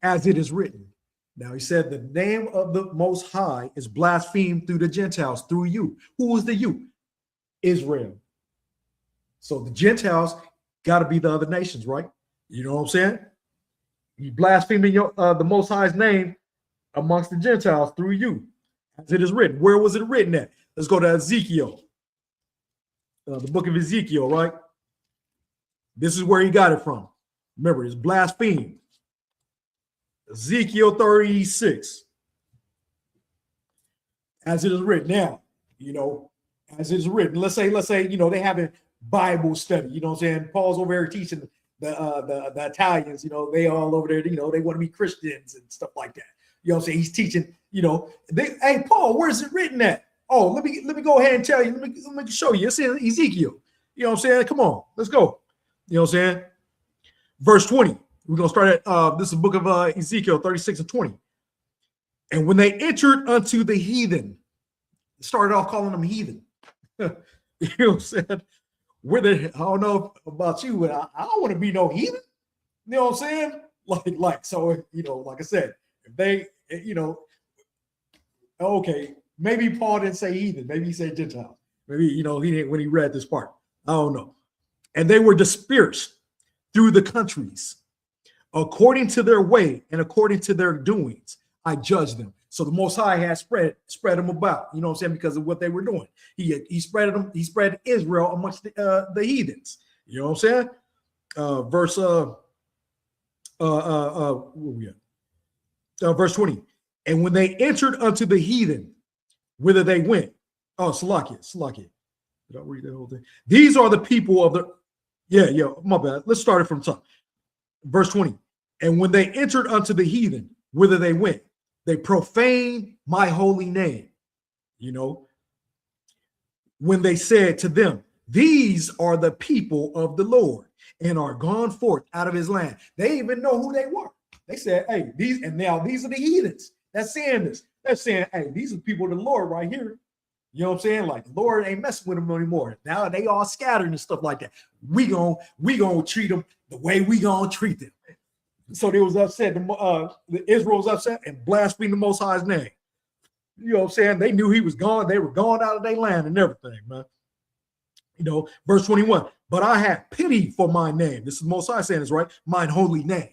as it is written. Now, he said the name of the Most High is blasphemed through the Gentiles, through you. Who is the you? Israel. So the Gentiles got to be the other nations, right? You know what I'm saying? You blaspheming the Most High's name amongst the Gentiles through you, as it is written. Where was it written at? Let's go to Ezekiel, the book of Ezekiel, right? This is where he got it from. Remember, it's blasphemed. Ezekiel 36, as it is written. Now, you know, as it is written. Let's say, you know, they having Bible study. You know what I'm saying? Paul's over here teaching the Italians. You know, they all over there. You know, they want to be Christians and stuff like that. You know what I'm saying? He's teaching Hey, Paul, where's it written at? Oh, let me go ahead and tell you. Let me show you. It's in Ezekiel. You know what I'm saying? Come on, let's go. You know what I'm saying? Verse 20. We're gonna start at this is the book of Ezekiel 36 and 20. And when they entered unto the heathen, started off calling them heathen. You know what I'm saying? I don't know about you, but I don't want to be no heathen. You know what I'm saying? So, like I said, if they, okay, maybe Paul didn't say heathen, maybe he said Gentile. Maybe, he didn't when he read this part. I don't know. And they were dispersed through the countries according to their way and according to their doings. I judged them. So the Most High had spread them about, you know what I'm saying, because of what they were doing. He spread them. He spread Israel amongst the heathens. You know what I'm saying? Verse 20. And when they entered unto the heathen, whither they went. Oh, Salakia. Did I read that whole thing? These are the people of the. Yeah, my bad. Let's start it from top. Verse 20. And when they entered unto the heathen, whither they went, they profaned my holy name. When they said to them, these are the people of the Lord and are gone forth out of his land. They even know who they were. They said, hey, these are the heathens. That's saying this. They're saying, hey, these are the people of the Lord right here. You know what I'm saying? Like, the Lord ain't messing with them anymore. Now they all scattered and stuff like that. We gonna treat them the way we gonna treat them. So they was upset. Israel was upset and blasphemed the Most High's name. You know what I'm saying? They knew he was gone. They were gone out of their land and everything, man. Verse 21. But I had pity for my name. This is Most High saying this, right? Mine holy name,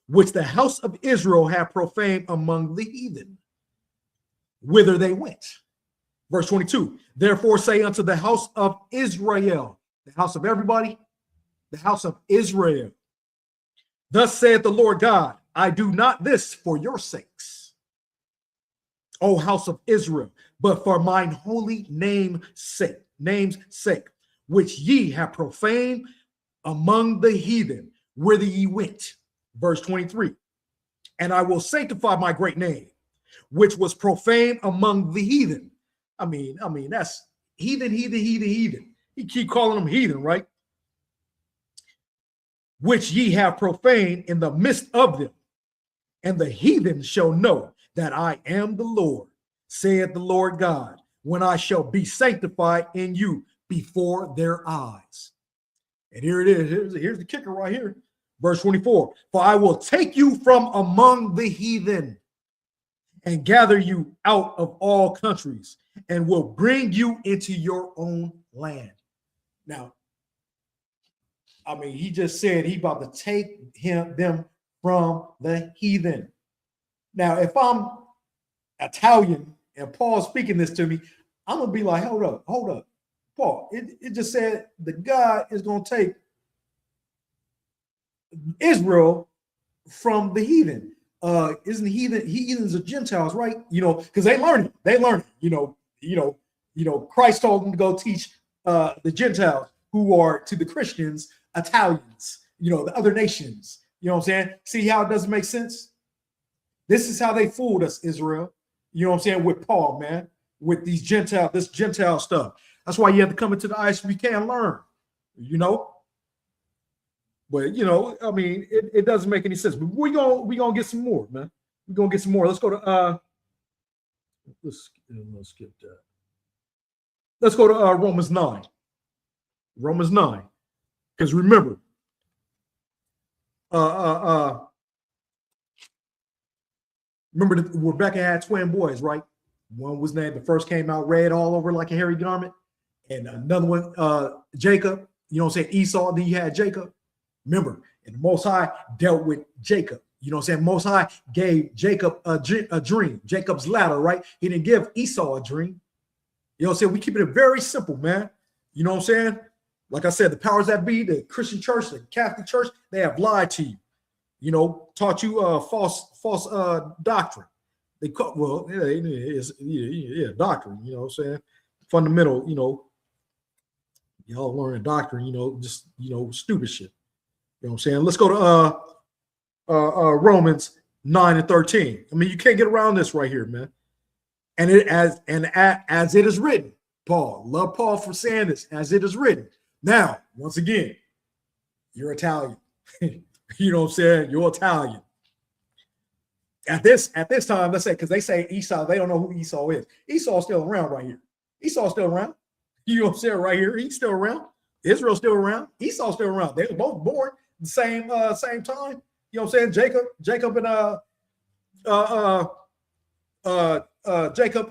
which the house of Israel had profaned among the heathen, whither they went. Verse 22. Therefore say unto the house of Israel, the house of everybody, the house of Israel, thus saith the Lord God, I do not this for your sakes, O house of Israel, but for mine holy name's sake, which ye have profaned among the heathen, whither ye went. Verse 23. And I will sanctify my great name, which was profaned among the heathen. I mean, that's heathen. He keep calling them heathen, right? Which ye have profaned in the midst of them. And the heathen shall know that I am the Lord, saith the Lord God, when I shall be sanctified in you before their eyes. And here it is. Here's the kicker right here. Verse 24. For I will take you from among the heathen and gather you out of all countries and will bring you into your own land. Now, he just said he about to take them from the heathen. Now, if I'm Italian and Paul's speaking this to me, I'm going to be like, hold up. Paul, it just said that God is going to take Israel from the heathen. Isn't heathens are Gentiles, right? Because they learn it. Christ told them to go teach the Gentiles who are to the Christians, Italians, the other nations. You know what I'm saying? See how it doesn't make sense? This is how they fooled us, Israel. You know what I'm saying? With Paul, man, with this Gentile stuff. That's why you have to come into the ISBK and learn, But, it doesn't make any sense. But we're gonna get some more, man. We're gonna get some more. Let's go to let's skip that. Let's go to Romans 9. Romans 9. Because remember, remember that Rebecca had twin boys, right? One was named, the first came out red all over like a hairy garment, and another one, Jacob, Esau, then you had Jacob. Remember, and the Most High dealt with Jacob. Most High gave Jacob a dream, Jacob's ladder, right? He didn't give Esau a dream. We keep it very simple, man. You know what I'm saying? Like I said, the powers that be, the Christian church, the Catholic church, they have lied to you. Taught you false doctrine. They call, well, yeah, doctrine. You know what I'm saying? Fundamental. Y'all learning doctrine. Just stupid shit. You know what I'm saying? Let's go to Romans 9 and 13. I mean, you can't get around this right here, man. And as it is written, Paul, love Paul for saying this, as it is written. Now, once again, you're Italian. You know what I'm saying? You're Italian. At this time, let's say, because they say Esau, they don't know who Esau is. Esau's still around right here. Esau's still around. You know what I'm saying? Right here, he's still around. Israel's still around. Esau's still around. They were both born the same time. You know what I'm saying? Jacob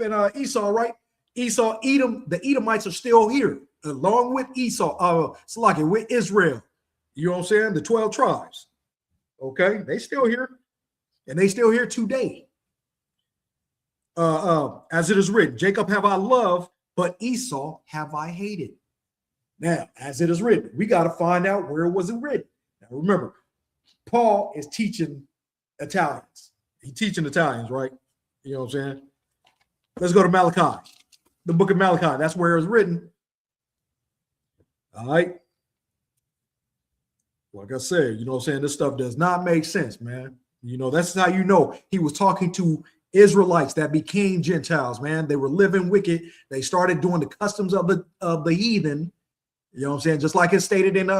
and Esau, right? Esau, Edom, the Edomites are still here, along with Esau, Salaki, with Israel. You know what I'm saying? The 12 tribes. Okay, they still here, and they still here today. As it is written, Jacob have I loved, but Esau have I hated. Now, as it is written, we got to find out where was it written. Now, remember, Paul is teaching Italians. He's teaching Italians, right? You know what I'm saying? Let's go to Malachi, the book of Malachi. That's where it's written. All right. Like I said, you know what I'm saying? This stuff does not make sense, man. You know, that's how you know he was talking to Israelites that became Gentiles, man. They were living wicked. They started doing the customs of the heathen. You know what I'm saying? Just like it's stated in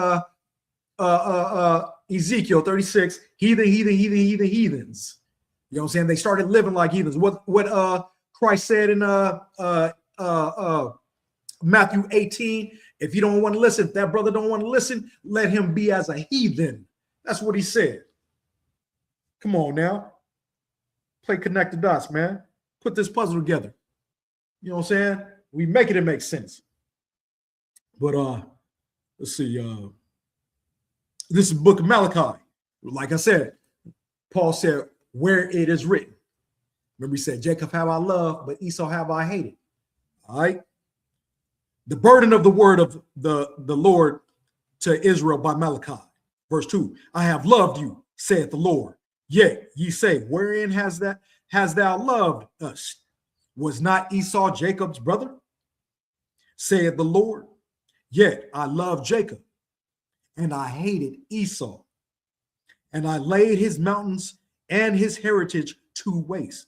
Ezekiel 36, heathens. You know what I'm saying? They started living like heathens. What Christ said in Matthew 18, if you don't want to listen, if that brother don't want to listen, let him be as a heathen. That's what he said. Come on now. Play connect the dots, man. Put this puzzle together. You know what I'm saying? We making it make sense. But let's see. This is the book of Malachi. Like I said, Paul said, where it is written. Remember, he said, Jacob have I loved, but Esau have I hated. All right. The burden of the word of the Lord to Israel by Malachi. Verse 2. I have loved you, saith the Lord. Yet ye say, wherein hast thou loved us? Was not Esau Jacob's brother? Saith the Lord. Yet I loved Jacob, and I hated Esau. And I laid his mountains and his heritage waste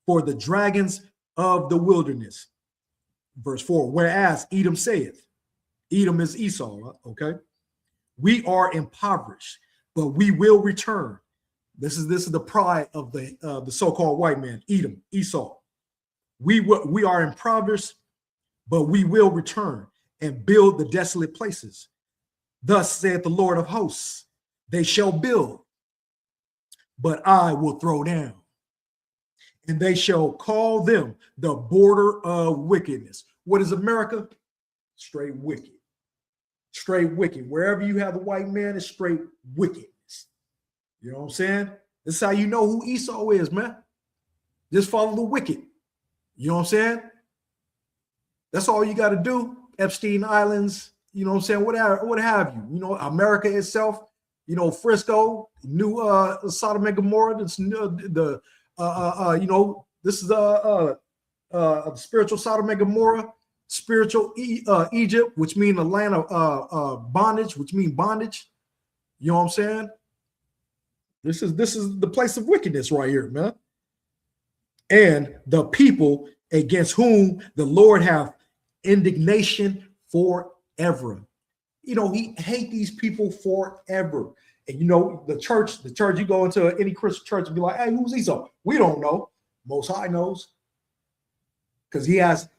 for the dragons of the wilderness. Verse 4, whereas Edom saith, Edom is Esau, okay? We are impoverished, but we will return. This is the pride of the so-called white man, Edom, Esau. We are impoverished, but we will return and build the desolate places. Thus saith the Lord of hosts, they shall build, but I will throw down. And they shall call them the border of wickedness. What is America? Straight wicked. Straight wicked. Wherever you have the white man, it's straight wickedness. You know what I'm saying? This is how you know who Esau is, man. Just follow the wicked. You know what I'm saying? That's all you got to do. Epstein Islands, you know what I'm saying? What have you? You know, America itself, you know, Frisco, new Sodom and Gomorrah, you know, this is spiritual Sodom and Gomorrah, spiritual Egypt, which means the land of bondage, which means bondage. You know what I'm saying? This is the place of wickedness right here, man. And the people against whom the Lord have indignation forever. You know, he hate these people forever. And you know, the church, you go into any Christian church and be like, hey, who's Esau? We don't know. Most High knows. Because he has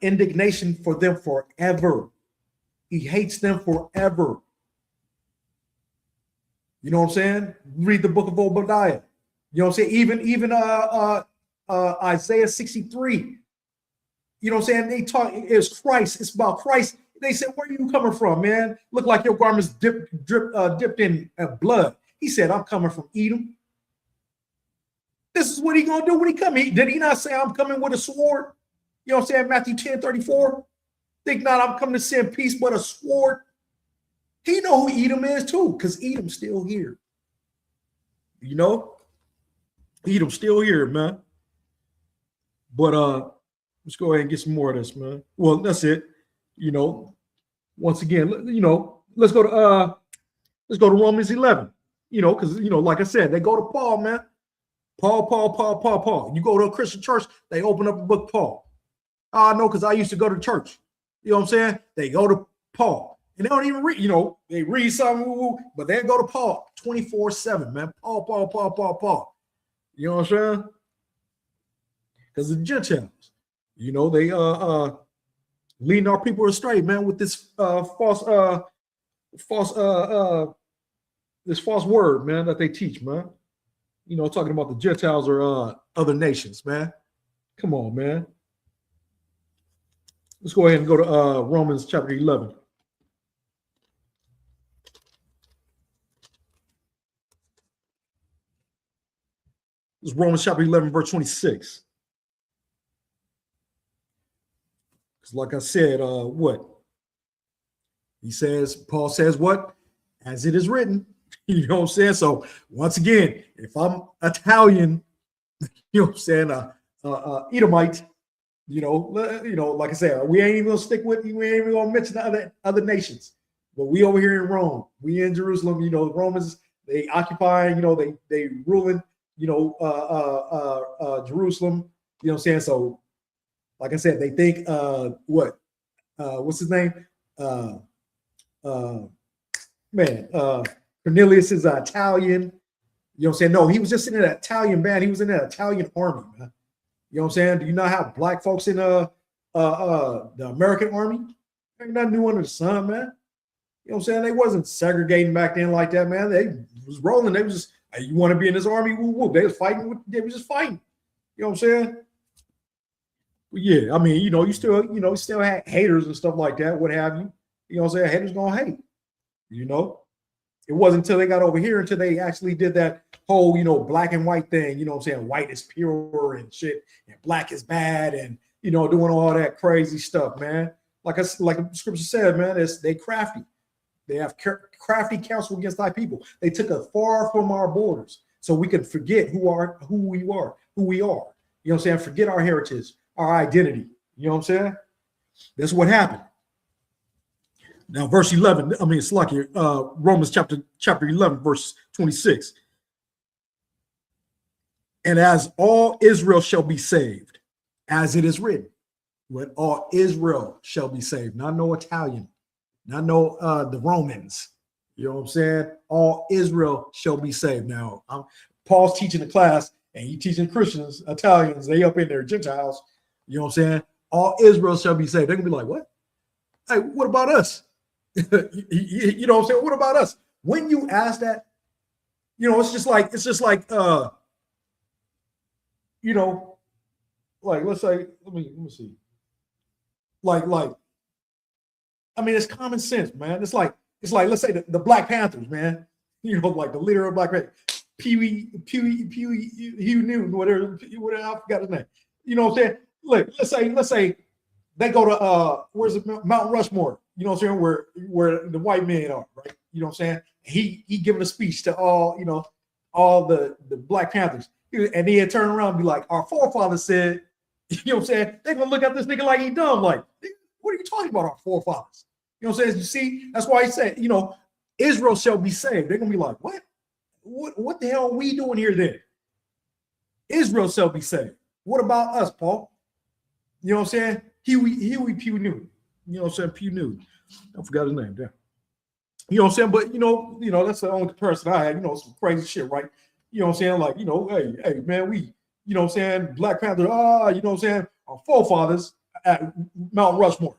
indignation for them forever. He hates them forever. You know what I'm saying? Read the book of Obadiah. You know what I'm saying? Even Isaiah 63. You know what I'm saying? They talk, it's Christ. It's about Christ. They said, where are you coming from, man? Look like your garments dipped in blood. He said, I'm coming from Edom. This is what he going to do when he come. Did he not say, I'm coming with a sword? You know what I'm saying? Matthew 10:34. Think not I'm coming to send peace, but a sword. He know who Edom is too, because Edom's still here. You know? Edom's still here, man. But let's go ahead and get some more of this, man. Well, that's it. You know, once again, you know, let's go to Romans 11. because, like I said, they go to Paul, man. Paul. You go to a Christian church, they open up a book, Paul. I know because I used to go to church. You know what I'm saying? They go to Paul. And they don't even read, they read something, but they go to Paul 24/7, man. Paul. You know what I'm saying? Because the Gentiles, they leading our people astray, man, with this false word, man, that they teach, man. Talking about the Gentiles or other nations, man. Come on, man. Let's go ahead and go to Romans chapter 11. This is Romans chapter 11, verse 26. Because like I said, what? Paul says what? As it is written. You know what I'm saying? So once again, if I'm Italian, you know what I'm saying, Edomite, like I said, we ain't even gonna stick with, we ain't even gonna mention the other nations. But we over here in Rome, we in Jerusalem, the Romans, they occupying, they ruling, Jerusalem, you know what I'm saying? So like I said, they think what's his name? Cornelius is Italian. You know what I'm saying? No, he was just in an Italian band. He was in an Italian army, man. You know what I'm saying? Do you not have black folks in the American army? Ain't nothing new under the sun, man. You know what I'm saying? They wasn't segregating back then like that, man. They was rolling. They was just, hey, you want to be in this army? Woo, woo. They was fighting. They was just fighting. You know what I'm saying? Well, yeah, I mean, you still had haters and stuff like that. What have you? You know what I'm saying? Haters gonna hate. It wasn't until they got over here until they actually did that whole, black and white thing. You know what I'm saying? White is pure and shit, and black is bad, and doing all that crazy stuff, man. Like the scripture said, man, they crafty. They have crafty counsel against thy people. They took us far from our borders, so we can forget who we are. You know what I'm saying? Forget our heritage, our identity. You know what I'm saying? That's what happened. Now, verse 11, it's like Romans chapter 11, verse 26. And as all Israel shall be saved, as it is written, when all Israel shall be saved, not no Italian, not no the Romans. You know what I'm saying? All Israel shall be saved. Now, Paul's teaching the class, and he teaching Christians, Italians, they up in there, Gentiles. You know what I'm saying? All Israel shall be saved. They're gonna be like, what? Hey, what about us? You know what I'm saying? What about us? When you ask that, it's just like like let's say, let me see. It's common sense, man. It's like let's say the Black Panthers, man. Like the leader of Black Panthers, Pee Newton, whatever, I forgot his name. You know what I'm saying? Look, let's say they go to where's it, Mount Rushmore? You know what I'm saying? Where the white men are, right? You know what I'm saying? He giving a speech to all the Black Panthers, and he had turned around and be like, our forefathers said, you know what I'm saying? They're gonna look at this nigga like he dumb, like, what are you talking about, our forefathers? You know what I'm saying? You see, that's why he said, Israel shall be saved. They're gonna be like, what the hell are we doing here then? Israel shall be saved. What about us, Paul? You know what I'm saying? Huey Pew Newton. You know what I'm saying? Pew Newton. I forgot his name. Damn. You know what I'm saying? But that's the only comparison I had. Some crazy shit, right? You know what I'm saying? Like, hey, man, we, you know what I'm saying? Black Panther, you know what I'm saying? Our forefathers at Mount Rushmore.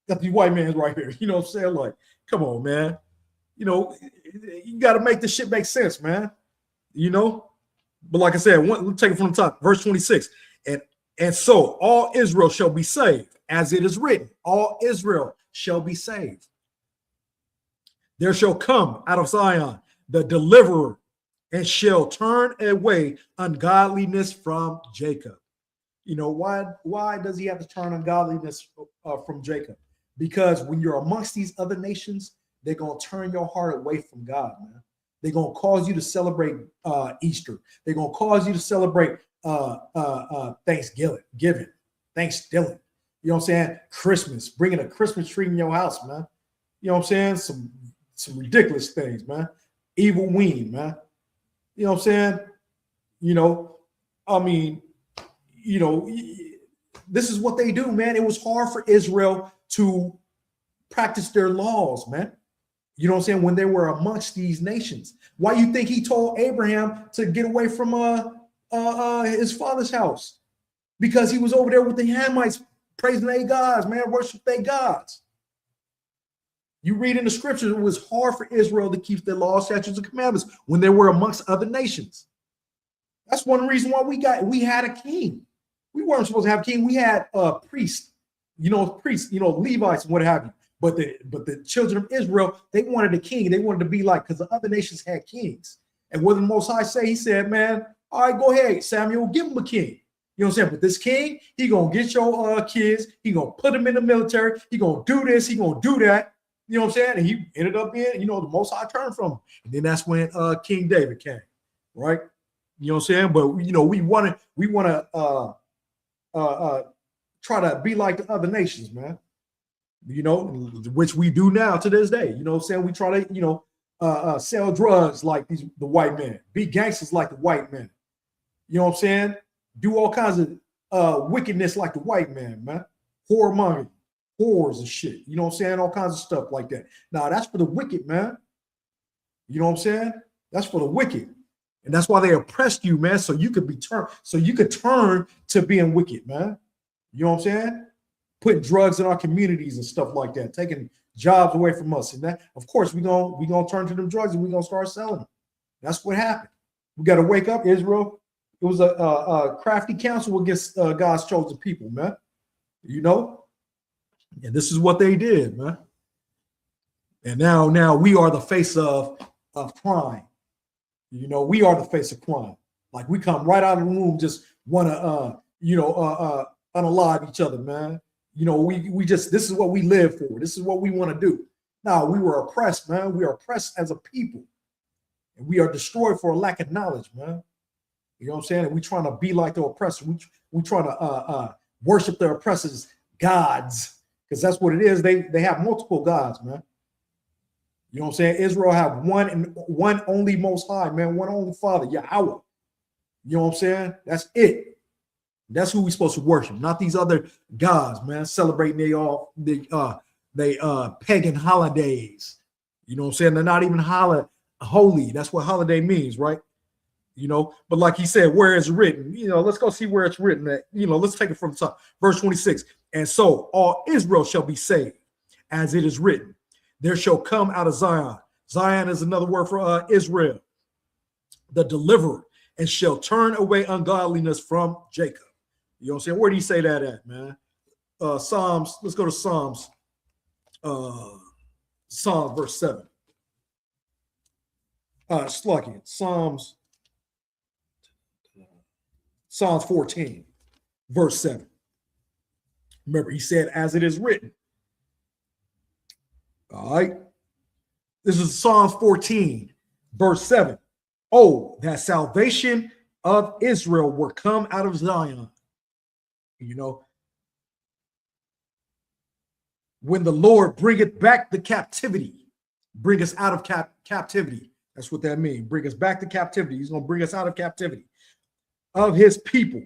Got these white men right here. You know what I'm saying? Like, come on, man. You got to make this shit make sense, man. But like I said, let's take it from the top. Verse 26. And so all Israel shall be saved, as it is written, all Israel shall be saved. There shall come out of Zion the deliverer, and shall turn away ungodliness from Jacob. Why does he have to turn ungodliness from Jacob? Because when you're amongst these other nations, they're going to turn your heart away from God, man. They're going to cause you to celebrate Easter. They're going to cause you to celebrate Thanksgiving. You know what I'm saying? Christmas, bringing a Christmas tree in your house, man. You know what I'm saying? Some ridiculous things, man. Evil ween, man. You know what I'm saying? You know, I mean, you know, this is what they do, man. It was hard for Israel to practice their laws, man. You know what I'm saying? When they were amongst these nations. Why you think he told Abraham to get away from his father's house? Because he was over there with the Hamites praising their gods, man, worship their gods. You read in the scriptures, it was hard for Israel to keep their laws, statutes, and commandments when they were amongst other nations. That's one reason why we had a king. We weren't supposed to have a king. We had priests, Levites and what have you. But the children of Israel, they wanted a king. They wanted to be like, because the other nations had kings. And what did the Most High say? He said, man, all right, go ahead, Samuel, give him a king. You know what I'm saying? But this king, he gonna get your kids. He gonna put them in the military. He gonna do this. He gonna do that. You know what I'm saying? And he ended up being, the Most High turned from him. And then that's when King David came, right? You know what I'm saying? But we want to try to be like the other nations, man. Which we do now to this day. You know what I'm saying? We try to, sell drugs like the white men, be gangsters like the white men. You know what I'm saying? Do all kinds of wickedness like the white man, man. Whoremongering, whores and shit. You know what I'm saying? All kinds of stuff like that. Now that's for the wicked, man. You know what I'm saying? That's for the wicked. And that's why they oppressed you, man. So you could turn to being wicked, man. You know what I'm saying? Putting drugs in our communities and stuff like that, taking jobs away from us. And that, of course, we're gonna turn to them drugs and we're gonna start selling them. That's what happened. We got to wake up, Israel. It was a crafty counsel against God's chosen people, man. And this is what they did, man. And now we are the face of crime. We are the face of crime. Like we come right out of the womb, just want to unalive each other, man. This is what we live for. This is what we want to do. Now we were oppressed, man. We are oppressed as a people, and we are destroyed for a lack of knowledge, man. You know what I'm saying? And we trying to be like the oppressor. We trying to worship the oppressors' gods, because that's what it is. They have multiple gods, man. You know what I'm saying? Israel have one only Most High, man. One only Father, Yahweh. You know what I'm saying? That's it. That's who we're supposed to worship, not these other gods, man. Celebrating they pagan holidays. You know what I'm saying? They're not even holy. That's what holiday means, right? But like he said, where it's written, let's go see where it's written at. Let's take it from the top. Verse 26. And so all Israel shall be saved, as it is written. There shall come out of Zion. Zion is another word for Israel, the deliverer, and shall turn away ungodliness from Jacob. You know what I'm saying? Where do you say that at, man? Psalms. Let's go to Psalms. Psalms verse 7. Psalms 14, verse 7. Remember, he said, as it is written. All right. This is Psalms 14, verse 7. Oh, that salvation of Israel were come out of Zion. When the Lord bringeth back the captivity, bring us out of captivity. That's what that means. Bring us back to captivity. He's going to bring us out of captivity. Of his people,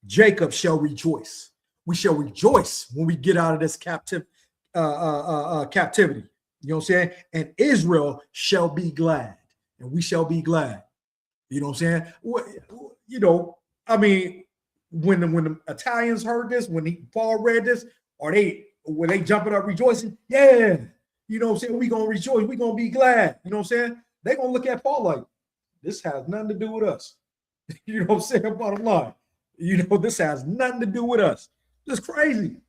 Jacob shall rejoice. We shall rejoice when we get out of this captivity. You know what I'm saying? And Israel shall be glad, and we shall be glad. You know what I'm saying? I mean, when the Italians heard this, when Paul read this, were they jumping up rejoicing? Yeah. You know what I'm saying? We're going to rejoice. We're going to be glad. You know what I'm saying? They're going to look at Paul like, this has nothing to do with us. You know what I'm saying? Bottom line, this has nothing to do with us. It's crazy.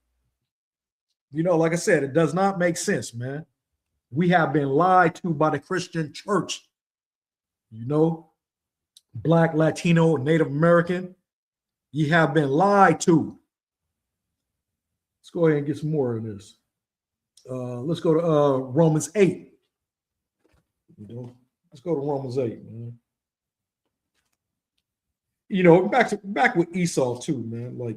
Like I said, it does not make sense, man. We have been lied to by the Christian church. Black, Latino, Native American, you have been lied to. Let's go ahead and get some more of this. Let's go to Romans 8. Let's go to Romans 8, man. Back with Esau too, man. Like,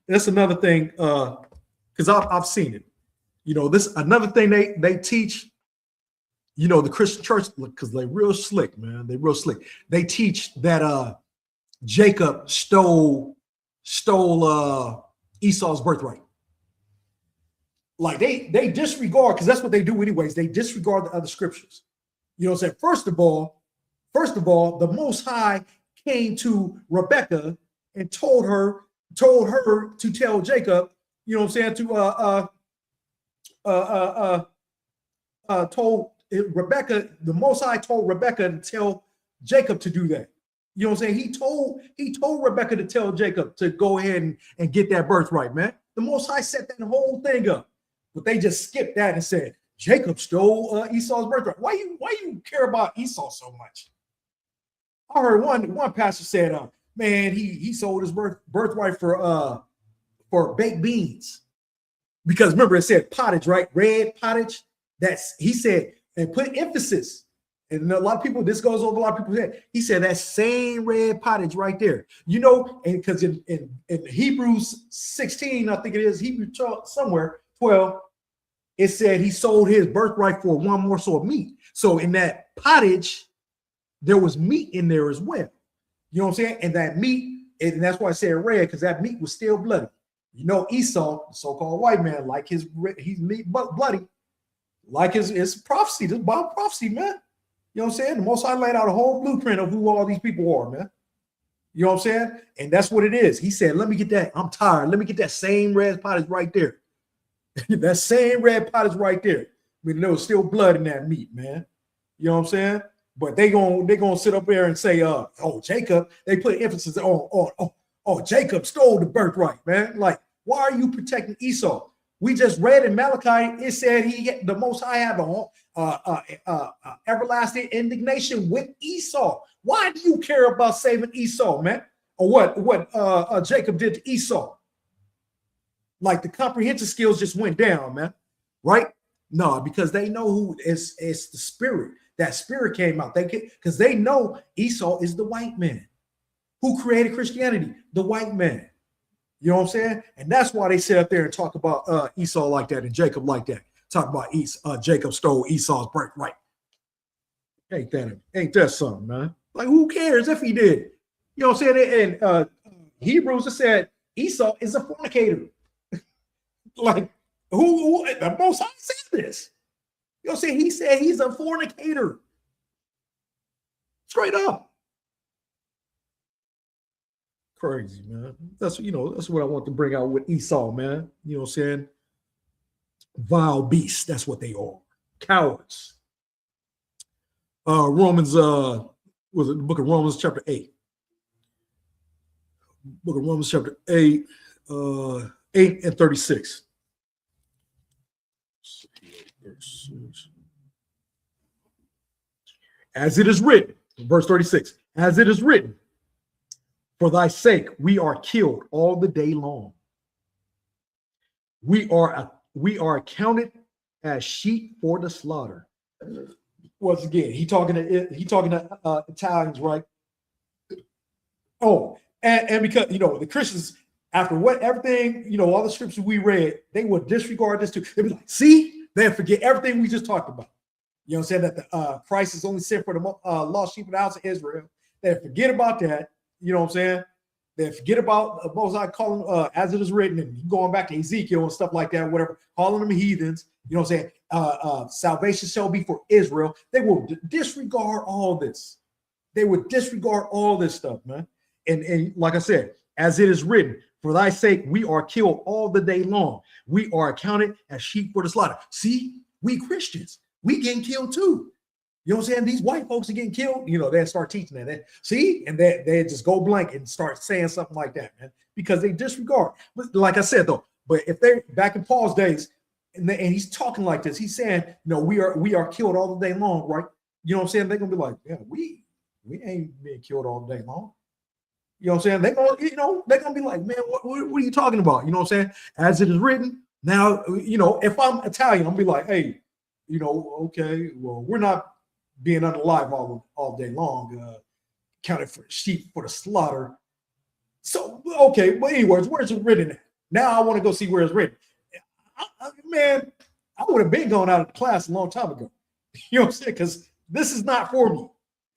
that's another thing, because I've seen it. This another thing they teach You know, the Christian church, because they're real slick, man. They're real slick. They teach that Jacob stole Esau's birthright. Like they disregard, because that's what they do anyways. They disregard the other scriptures. You know what I'm saying? First of all, the Most High came to Rebekah and told her to tell Jacob, you know what I'm saying, told Rebekah, the Most High told Rebekah to tell Jacob to do that. You know what I'm saying? He told Rebekah to tell Jacob to go ahead and get that birthright, man. The Most High set that whole thing up, but they just skipped that and said Jacob stole Esau's birthright. Why you care about Esau so much? I heard one pastor said, man, he sold his birthright for baked beans, because remember it said pottage, right? Red pottage. He said, and put emphasis. And a lot of people, this goes over a lot of people's head. He said that same red pottage right there, you know, and because in Hebrews 16, I think it is, Hebrews somewhere 12, it said he sold his birthright for one morsel of meat. So in that pottage, there was meat in there as well. You know what I'm saying? And that meat, and that's why I said red, because that meat was still bloody. You know, Esau, the so-called white man, like he's meat bloody, like his prophecy, this Bible prophecy, man. You know what I'm saying? The Most High laid out a whole blueprint of who all these people are, man. You know what I'm saying? And that's what it is. He said, let me get that. I'm tired. Let me get that same red pottage right there. That same red pottage right there. I mean, there was still blood in that meat, man. You know what I'm saying? But they gonna sit up there and say, oh, Jacob, they put emphasis on Jacob stole the birthright, man. Like, why are you protecting Esau? We just read in Malachi, it said the Most High had everlasting indignation with Esau. Why do you care about saving Esau, man? Or what Jacob did to Esau? Like the comprehension skills just went down, man. Right? No, because they know who it's the spirit. That spirit came out. Because they know Esau is the white man. Who created Christianity? The white man. You know what I'm saying? And that's why they sit up there and talk about Esau like that and Jacob like that. Talk about Jacob stole Esau's birthright. Ain't that something, man? Like, who cares if he did? You know what I'm saying? And Hebrews, it said Esau is a fornicator. Like, who the Most High said this? You know what I'm saying? He said he's a fornicator. Straight up. Crazy, man. That's what I want to bring out with Esau, man. You know what I'm saying? Vile beasts. That's what they are. Cowards. Romans, was it the book of Romans, chapter 8? Book of Romans, chapter 8, 8 and 36. As it is written, verse 36, as it is written, for thy sake we are killed all the day long. We are accounted as sheep for the slaughter. Once again, he talking to Italians, right? Oh, and because the Christians, after everything, all the scriptures we read, they would disregard this too. They'd be like, see, they forget everything we just talked about. You know what I'm saying? That the Christ is only sent for the lost sheep of the house of Israel. They forget about that. You know what I'm saying? They forget about Most High calling as it is written, and going back to Ezekiel and stuff like that, whatever, calling them heathens. You know what I'm saying? Salvation shall be for Israel. They will disregard all this. They would disregard all this stuff, man. And like I said, as it is written, for thy sake we are killed all the day long. We are accounted as sheep for the slaughter. See, we Christians, we getting killed too. You know what I'm saying? These white folks are getting killed. They start teaching that. See, and they just go blank and start saying something like that, man, because they disregard. But like I said, though, but if they're back in Paul's days, and he's talking like this, he's saying, we are killed all the day long, right? You know what I'm saying? They're gonna be like, yeah, we ain't being killed all the day long. You know what I'm saying? They're gonna be like, man, what are you talking about? You know what I'm saying? As it is written. Now, if I'm Italian, I'll be like, hey, okay, well, we're not being unalive all day long, counted for sheep for the slaughter. So, okay, but anyways, where's it written at? Now I want to go see where it's written. Man, I would have been going out of class a long time ago. You know what I'm saying? Because this is not for me.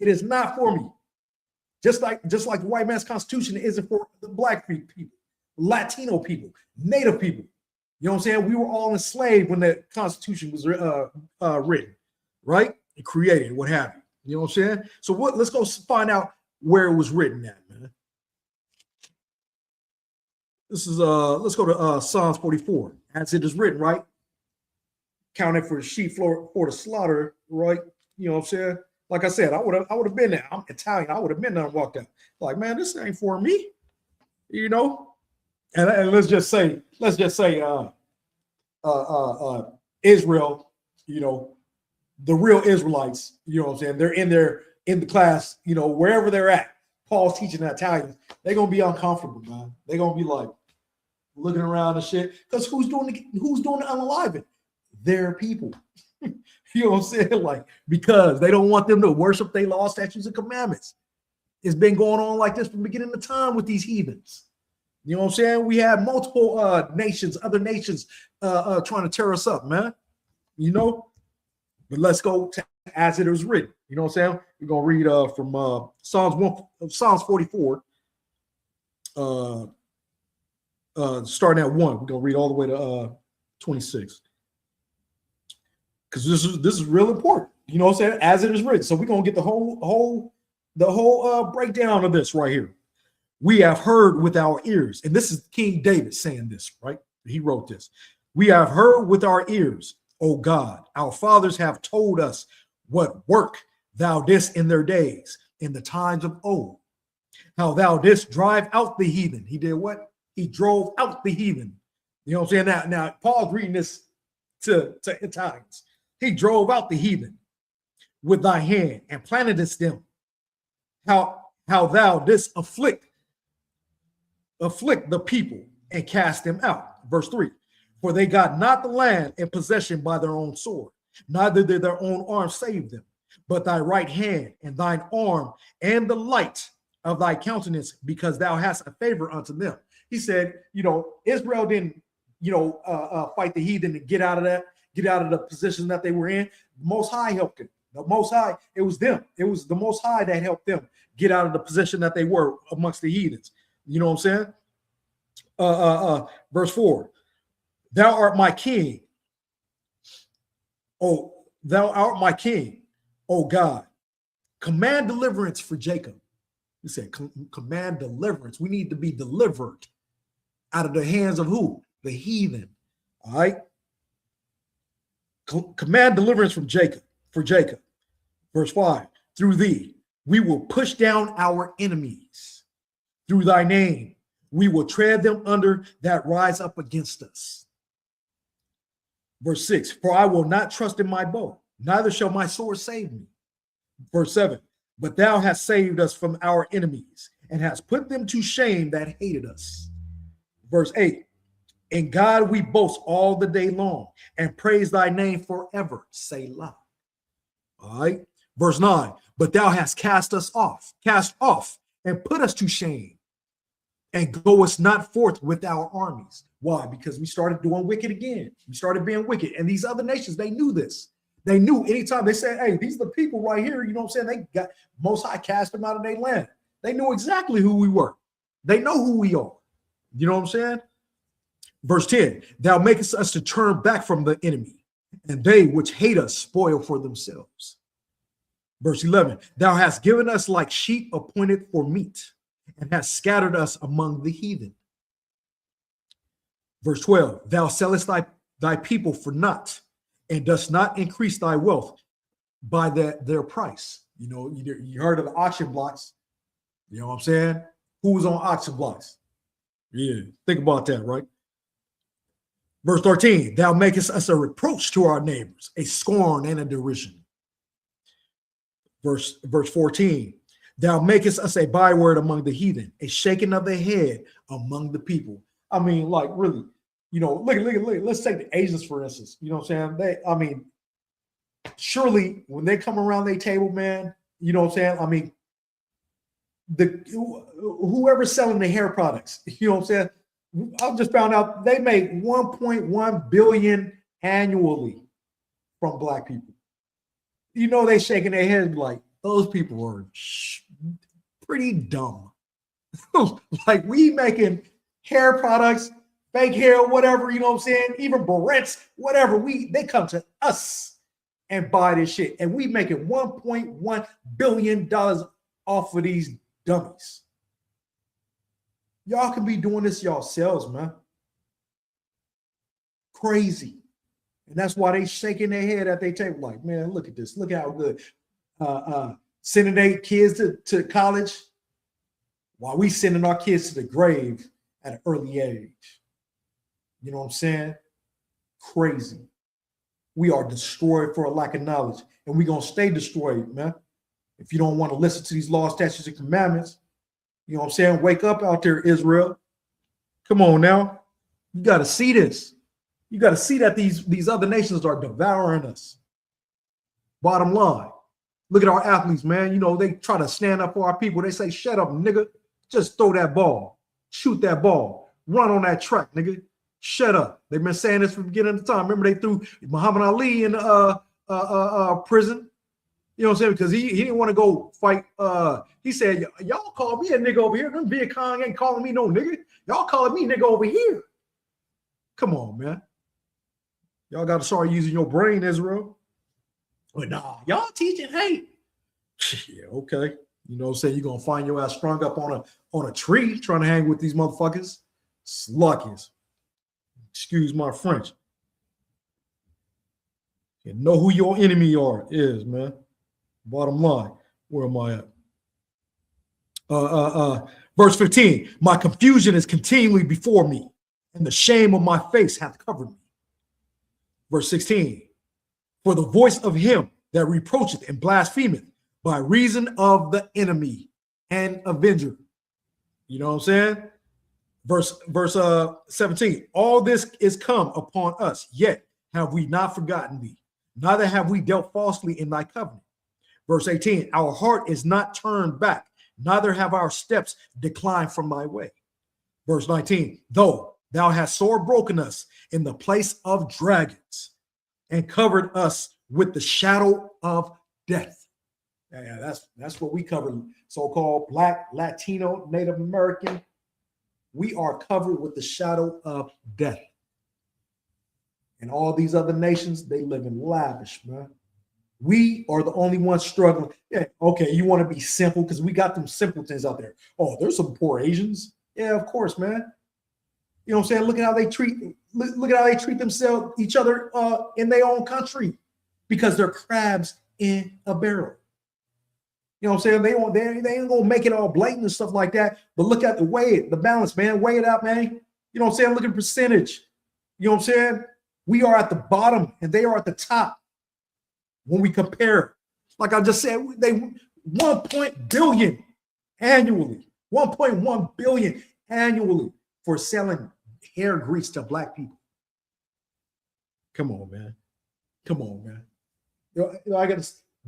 It is not for me. Just like the white man's constitution isn't for the black people, Latino people, Native people. You know what I'm saying? We were all enslaved when the Constitution was written, right? And created, what have you. You know what I'm saying? So let's go find out where it was written at, man. This is let's go to Psalms 44. As it is written, right? Counted for the sheep for the slaughter, right? You know what I'm saying? Like I said, I would have been there. I'm Italian. I would have been there and walked out. Like, man, this ain't for me. You know? And let's just say Israel, you know, the real Israelites, you know what I'm saying? They're in the class, you know, wherever they're at. Paul's teaching the Italians. They're gonna be uncomfortable, man. They're gonna be like looking around and shit. Because who's doing the unaliving? Their people. You know what I'm saying? Like, because they don't want them to worship their law, statutes, and commandments. It's been going on like this from the beginning of time with these heathens. You know what I'm saying? We have multiple other nations trying to tear us up, man. You know? But let's go to as it is written. You know what I'm saying? We're gonna read from Psalms 44. Starting at 1. We're gonna read all the way to 26. Because this is real important. You know what I'm saying? As it is written. So we're gonna get the whole breakdown of this right here. We have heard with our ears, and this is King David saying this, right? He wrote this. We have heard with our ears, O God, our fathers have told us what work thou didst in their days, in the times of old, how thou didst drive out the heathen. He did what? He drove out the heathen. You know what I'm saying? Now Paul's reading this to Italians. He drove out the heathen with thy hand and plantedest them. How thou didst afflict the people and cast them out. Verse 3. For they got not the land in possession by their own sword, neither did their own arm save them, but thy right hand and thine arm and the light of thy countenance, because thou hast a favor unto them. He said, you know, Israel didn't, you know, fight the heathen and get out of the position that they were in. The Most High helped them. The Most High, it was them. It was the Most High that helped them get out of the position that they were amongst the heathens. You know what I'm saying? Verse 4. Thou art my king. Oh, thou art my king, oh God. Command deliverance for Jacob. He said, command deliverance. We need to be delivered out of the hands of who? The heathen. All right. Command deliverance from Jacob, for Jacob. Verse 5. Through thee, we will push down our enemies. Through thy name, we will tread them under that rise up against us. Verse 6, for I will not trust in my bow, neither shall my sword save me. Verse 7, but thou hast saved us from our enemies and hast put them to shame that hated us. Verse 8, in God we boast all the day long and praise thy name forever. Selah. All right. Verse 9, but thou hast cast off, and put us to shame, and goest not forth with our armies. Why? Because we started doing wicked again. We started being wicked. And these other nations, they knew this. They knew anytime they said, hey, these are the people right here, you know what I'm saying? They got Most High cast them out of their land. They knew exactly who we were. They know who we are. You know what I'm saying? Verse 10, thou makest us to turn back from the enemy, and they which hate us spoil for themselves. Verse 11, thou hast given us like sheep appointed for meat, and hast scattered us among the heathen. Verse 12, thou sellest thy people for naught, and dost not increase thy wealth by their price. You know, you heard of the auction blocks. You know what I'm saying? Who was on auction blocks? Yeah, think about that, right? Verse 13, thou makest us a reproach to our neighbors, a scorn and a derision. Verse 14, thou makest us a byword among the heathen, a shaking of the head among the people. I mean, like, really, you know, look. Let's take the Asians, for instance. You know what I'm saying? Surely when they come around their table, man, you know what I'm saying? I mean, whoever's selling the hair products, you know what I'm saying? I just found out they make 1.1 billion annually from black people. You know, they shaking their heads like, those people are pretty dumb. Like, we making hair products, fake hair, whatever, you know what I'm saying? Even barrettes, whatever. They come to us and buy this shit. And we making $1.1 billion off of these dummies. Y'all can be doing this yourselves, man. Crazy. And that's why they shaking their head at their table like, man, look at this. Look how good. Sending their kids to college while we sending our kids to the grave at an early age. You know what I'm saying? Crazy. We are destroyed for a lack of knowledge, and we're going to stay destroyed, man. If you don't want to listen to these laws, statutes, and commandments, you know what I'm saying? Wake up out there, Israel. Come on now. You got to see this. You got to see that these other nations are devouring us. Bottom line, look at our athletes, man. You know, they try to stand up for our people. They say, shut up, nigga. Just throw that ball. Shoot that ball. Run on that track, nigga. Shut up. They've been saying this from the beginning of the time. Remember, they threw Muhammad Ali in prison. You know what I'm saying? Because he didn't want to go fight. He said, y'all call me a nigga over here. Them Viet Cong ain't calling me no nigga. Y'all calling me nigga over here. Come on, man. Y'all got to start using your brain, Israel. But nah, y'all teaching hate. Yeah, okay. You know what I'm saying? You're going to find your ass sprung up on a tree trying to hang with these motherfuckers. Sluggies. Excuse my French. You know who your enemy is, man. Bottom line. Where am I at? Verse 15. My confusion is continually before me, and the shame of my face hath covered me. Verse 16. For the voice of him that reproacheth and blasphemeth by reason of the enemy and avenger. You know what I'm saying? Verse 17. All this is come upon us, yet have we not forgotten thee, neither have we dealt falsely in thy covenant. Verse 18. Our heart is not turned back, neither have our steps declined from thy way. Verse 19. Though thou hast sore broken us in the place of dragons and covered us with the shadow of death. Yeah, that's what we cover. So-called Black, Latino, Native American. We are covered with the shadow of death. And all these other nations, they live in lavish, man. We are the only ones struggling. Yeah, okay, you want to be simple because we got them simpletons out there. Oh, there's some poor Asians. Yeah, of course, man. You know what I'm saying? Look at how they treat themselves, each other in their own country, because they're crabs in a barrel. You know what I'm saying? They ain't gonna make it all blatant and stuff like that. But look at the balance, man. Weigh it out, man. You know what I'm saying? Look at percentage. You know what I'm saying? We are at the bottom and they are at the top when we compare. Like I just said, they 1 billion annually, 1.1 billion annually for selling hair grease to black people. Come on, man. Come on, man. You know, I got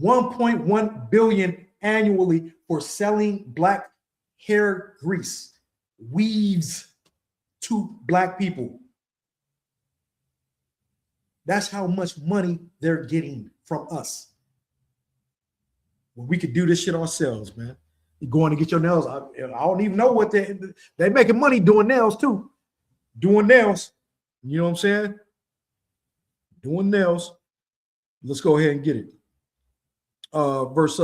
1.1 billion annually for selling black hair grease, weaves to black people. That's how much money they're getting from us. Well, we could do this shit ourselves, man. You're going to get your nails. I don't even know what they're making money doing nails too. Doing nails. You know what I'm saying? Doing nails. Let's go ahead and get it. Verse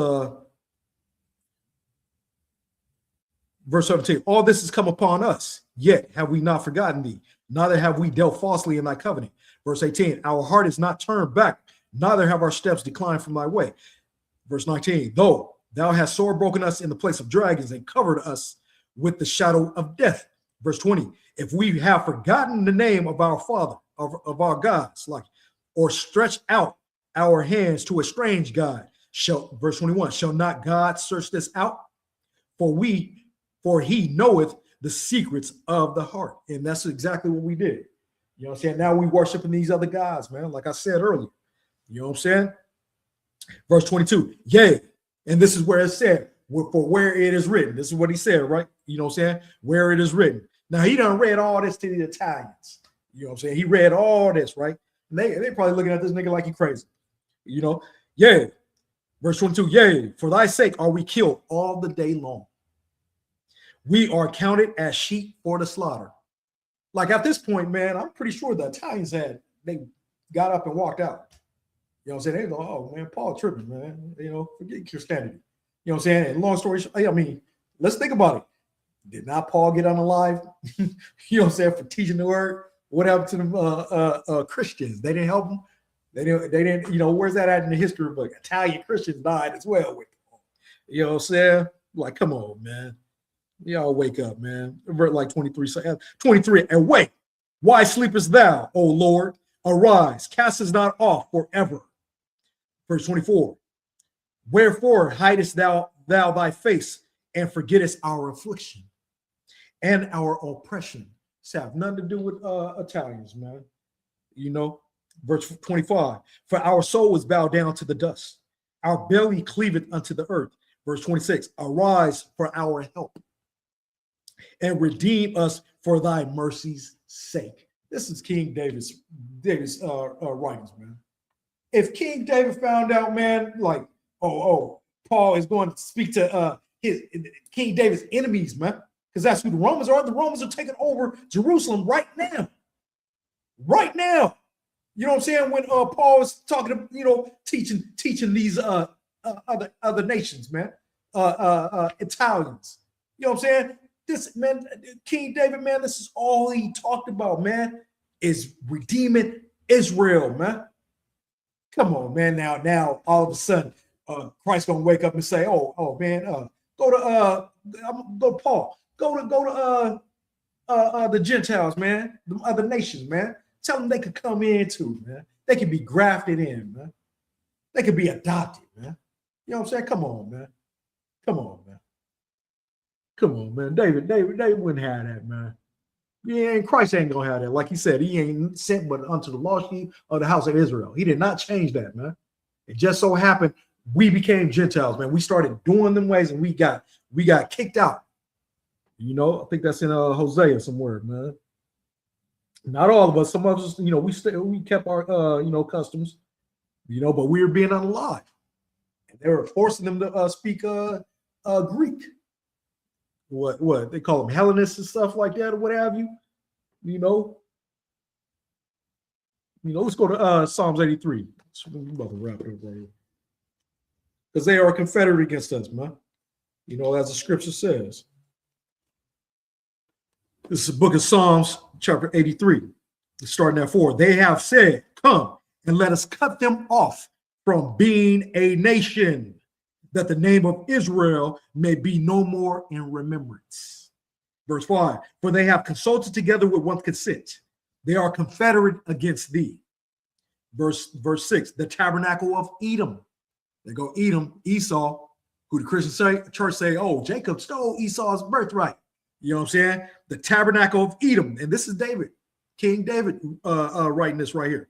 17. All this has come upon us, yet have we not forgotten thee, neither have we dealt falsely in thy covenant. Verse 18. Our heart is not turned back, neither have our steps declined from thy way. Verse 19. Though thou hast sore broken us in the place of dragons and covered us with the shadow of death. Verse 20. If we have forgotten the name of our Father, of our gods, or stretched out our hands to a strange God, verse 21, shall not God search this out? For he knoweth the secrets of the heart. And that's exactly what we did. You know what I'm saying? Now we worshiping these other gods, man, like I said earlier. You know what I'm saying? Verse 22, yea, and this is where it said, for where it is written. This is what he said, right? You know what I'm saying? Where it is written. Now, he done read all this to the Italians. You know what I'm saying? He read all this, right? And they probably looking at this nigga like he crazy. You know? Yeah. Verse 22, yea, for thy sake are we killed all the day long. We are counted as sheep for the slaughter. Like at this point, man, I'm pretty sure the Italians they got up and walked out. You know what I'm saying? They go, oh man, Paul tripping, man. You know, forget Christianity. You know what I'm saying? And long story short, I mean, let's think about it. Did not Paul get unalive? You know what I'm saying? For teaching the word. What happened to the Christians? They didn't help them. They didn't, you know, where's that at in the history book? Italian Christians died as well with Paul. You know what I'm saying? Like, come on, man. Y'all wake up, man. Verse like 23, and wait, why sleepest thou, O Lord? Arise, cast us not off forever. Verse 24, wherefore hidest thou thy face and forgettest our affliction and our oppression? This have nothing to do with Italians, man. You know, verse 25, for our soul is bowed down to the dust. Our belly cleaveth unto the earth. Verse 26, arise for our help and redeem us for thy mercy's sake. This is King David's writings, man. If King David found out, man, like, Paul is going to speak to his King David's enemies, man, because that's who the Romans are. The Romans are taking over Jerusalem right now. Right now. You know what I'm saying? When Paul is talking to, you know, teaching these other nations, man, Italians. You know what I'm saying? This, man, King David, man, this is all he talked about, man, is redeeming Israel, man. Come on, man. Now, all of a sudden, Christ's gonna wake up and say, "Oh, man, go to Paul, go to the Gentiles, man, the other nations, man. Tell them they could come in too, man. They could be grafted in, man. They could be adopted, man. You know what I'm saying? Come on, man. Come on, man. Come on, man. David wouldn't have that, man. Yeah, Christ ain't gonna have that. Like he said, he ain't sent but unto the lost sheep of the house of Israel. He did not change that, man. It just so happened we became Gentiles, man. We started doing them ways, and we got kicked out. You know, I think that's in Hosea somewhere, man. Not all of us. Some of us, you know, we kept our customs, you know, but we were being unalive, and they were forcing them to speak Greek. What they call them Hellenists and stuff like that, or what have you. You know, let's go to Psalms 83. I'm about to wrap it up right here. Because they are confederate against us, man. You know, as the scripture says. This is the book of Psalms, chapter 83, starting at 4. They have said, come and let us cut them off from being a nation, that the name of Israel may be no more in remembrance. Verse 5, for they have consulted together with one consent. They are confederate against thee. Verse 6, the tabernacle of Edom. They go Edom, Esau, who the Christian church say, oh, Jacob stole Esau's birthright. You know what I'm saying? The tabernacle of Edom. And this is David, King David, writing this right here.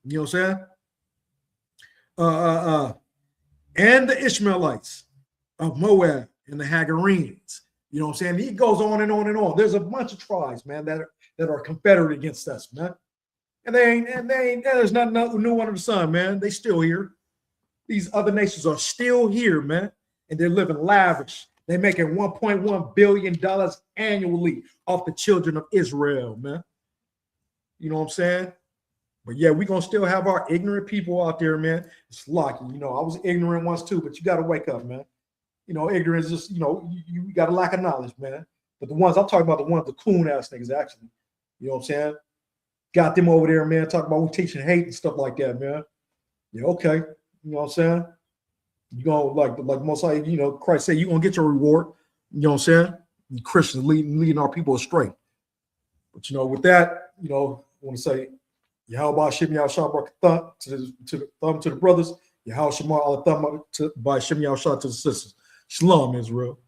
You know what I'm saying? And the Ishmaelites of Moab and the Hagarenes. You know what I'm saying? He goes on and on and on. There's a bunch of tribes, man, that are confederate against us, man. And there's nothing new under the sun, man. They still here. These other nations are still here, man. And they're living lavish. They're making $1.1 billion annually off the children of Israel, man. You know what I'm saying? But yeah, we're going to still have our ignorant people out there, man. It's lucky. You know, I was ignorant once too, but you got to wake up, man. You know, ignorance is just, you know, you got a lack of knowledge, man. But the ones I'm talking about, the coon ass niggas, actually. You know what I'm saying? Got them over there, man, talking about we teaching hate and stuff like that, man. Yeah, okay. You know what I'm saying? You're going to, like most likely, you know, Christ said, you're going to get your reward. You know what I'm saying? And Christians leading our people astray. But, you know, with that, you know, I want to say, Yahweh Shem Yahshua Barak to the brothers. Yahweh Shema Allah by Shem Yahshua to the sisters. Shalom, Israel.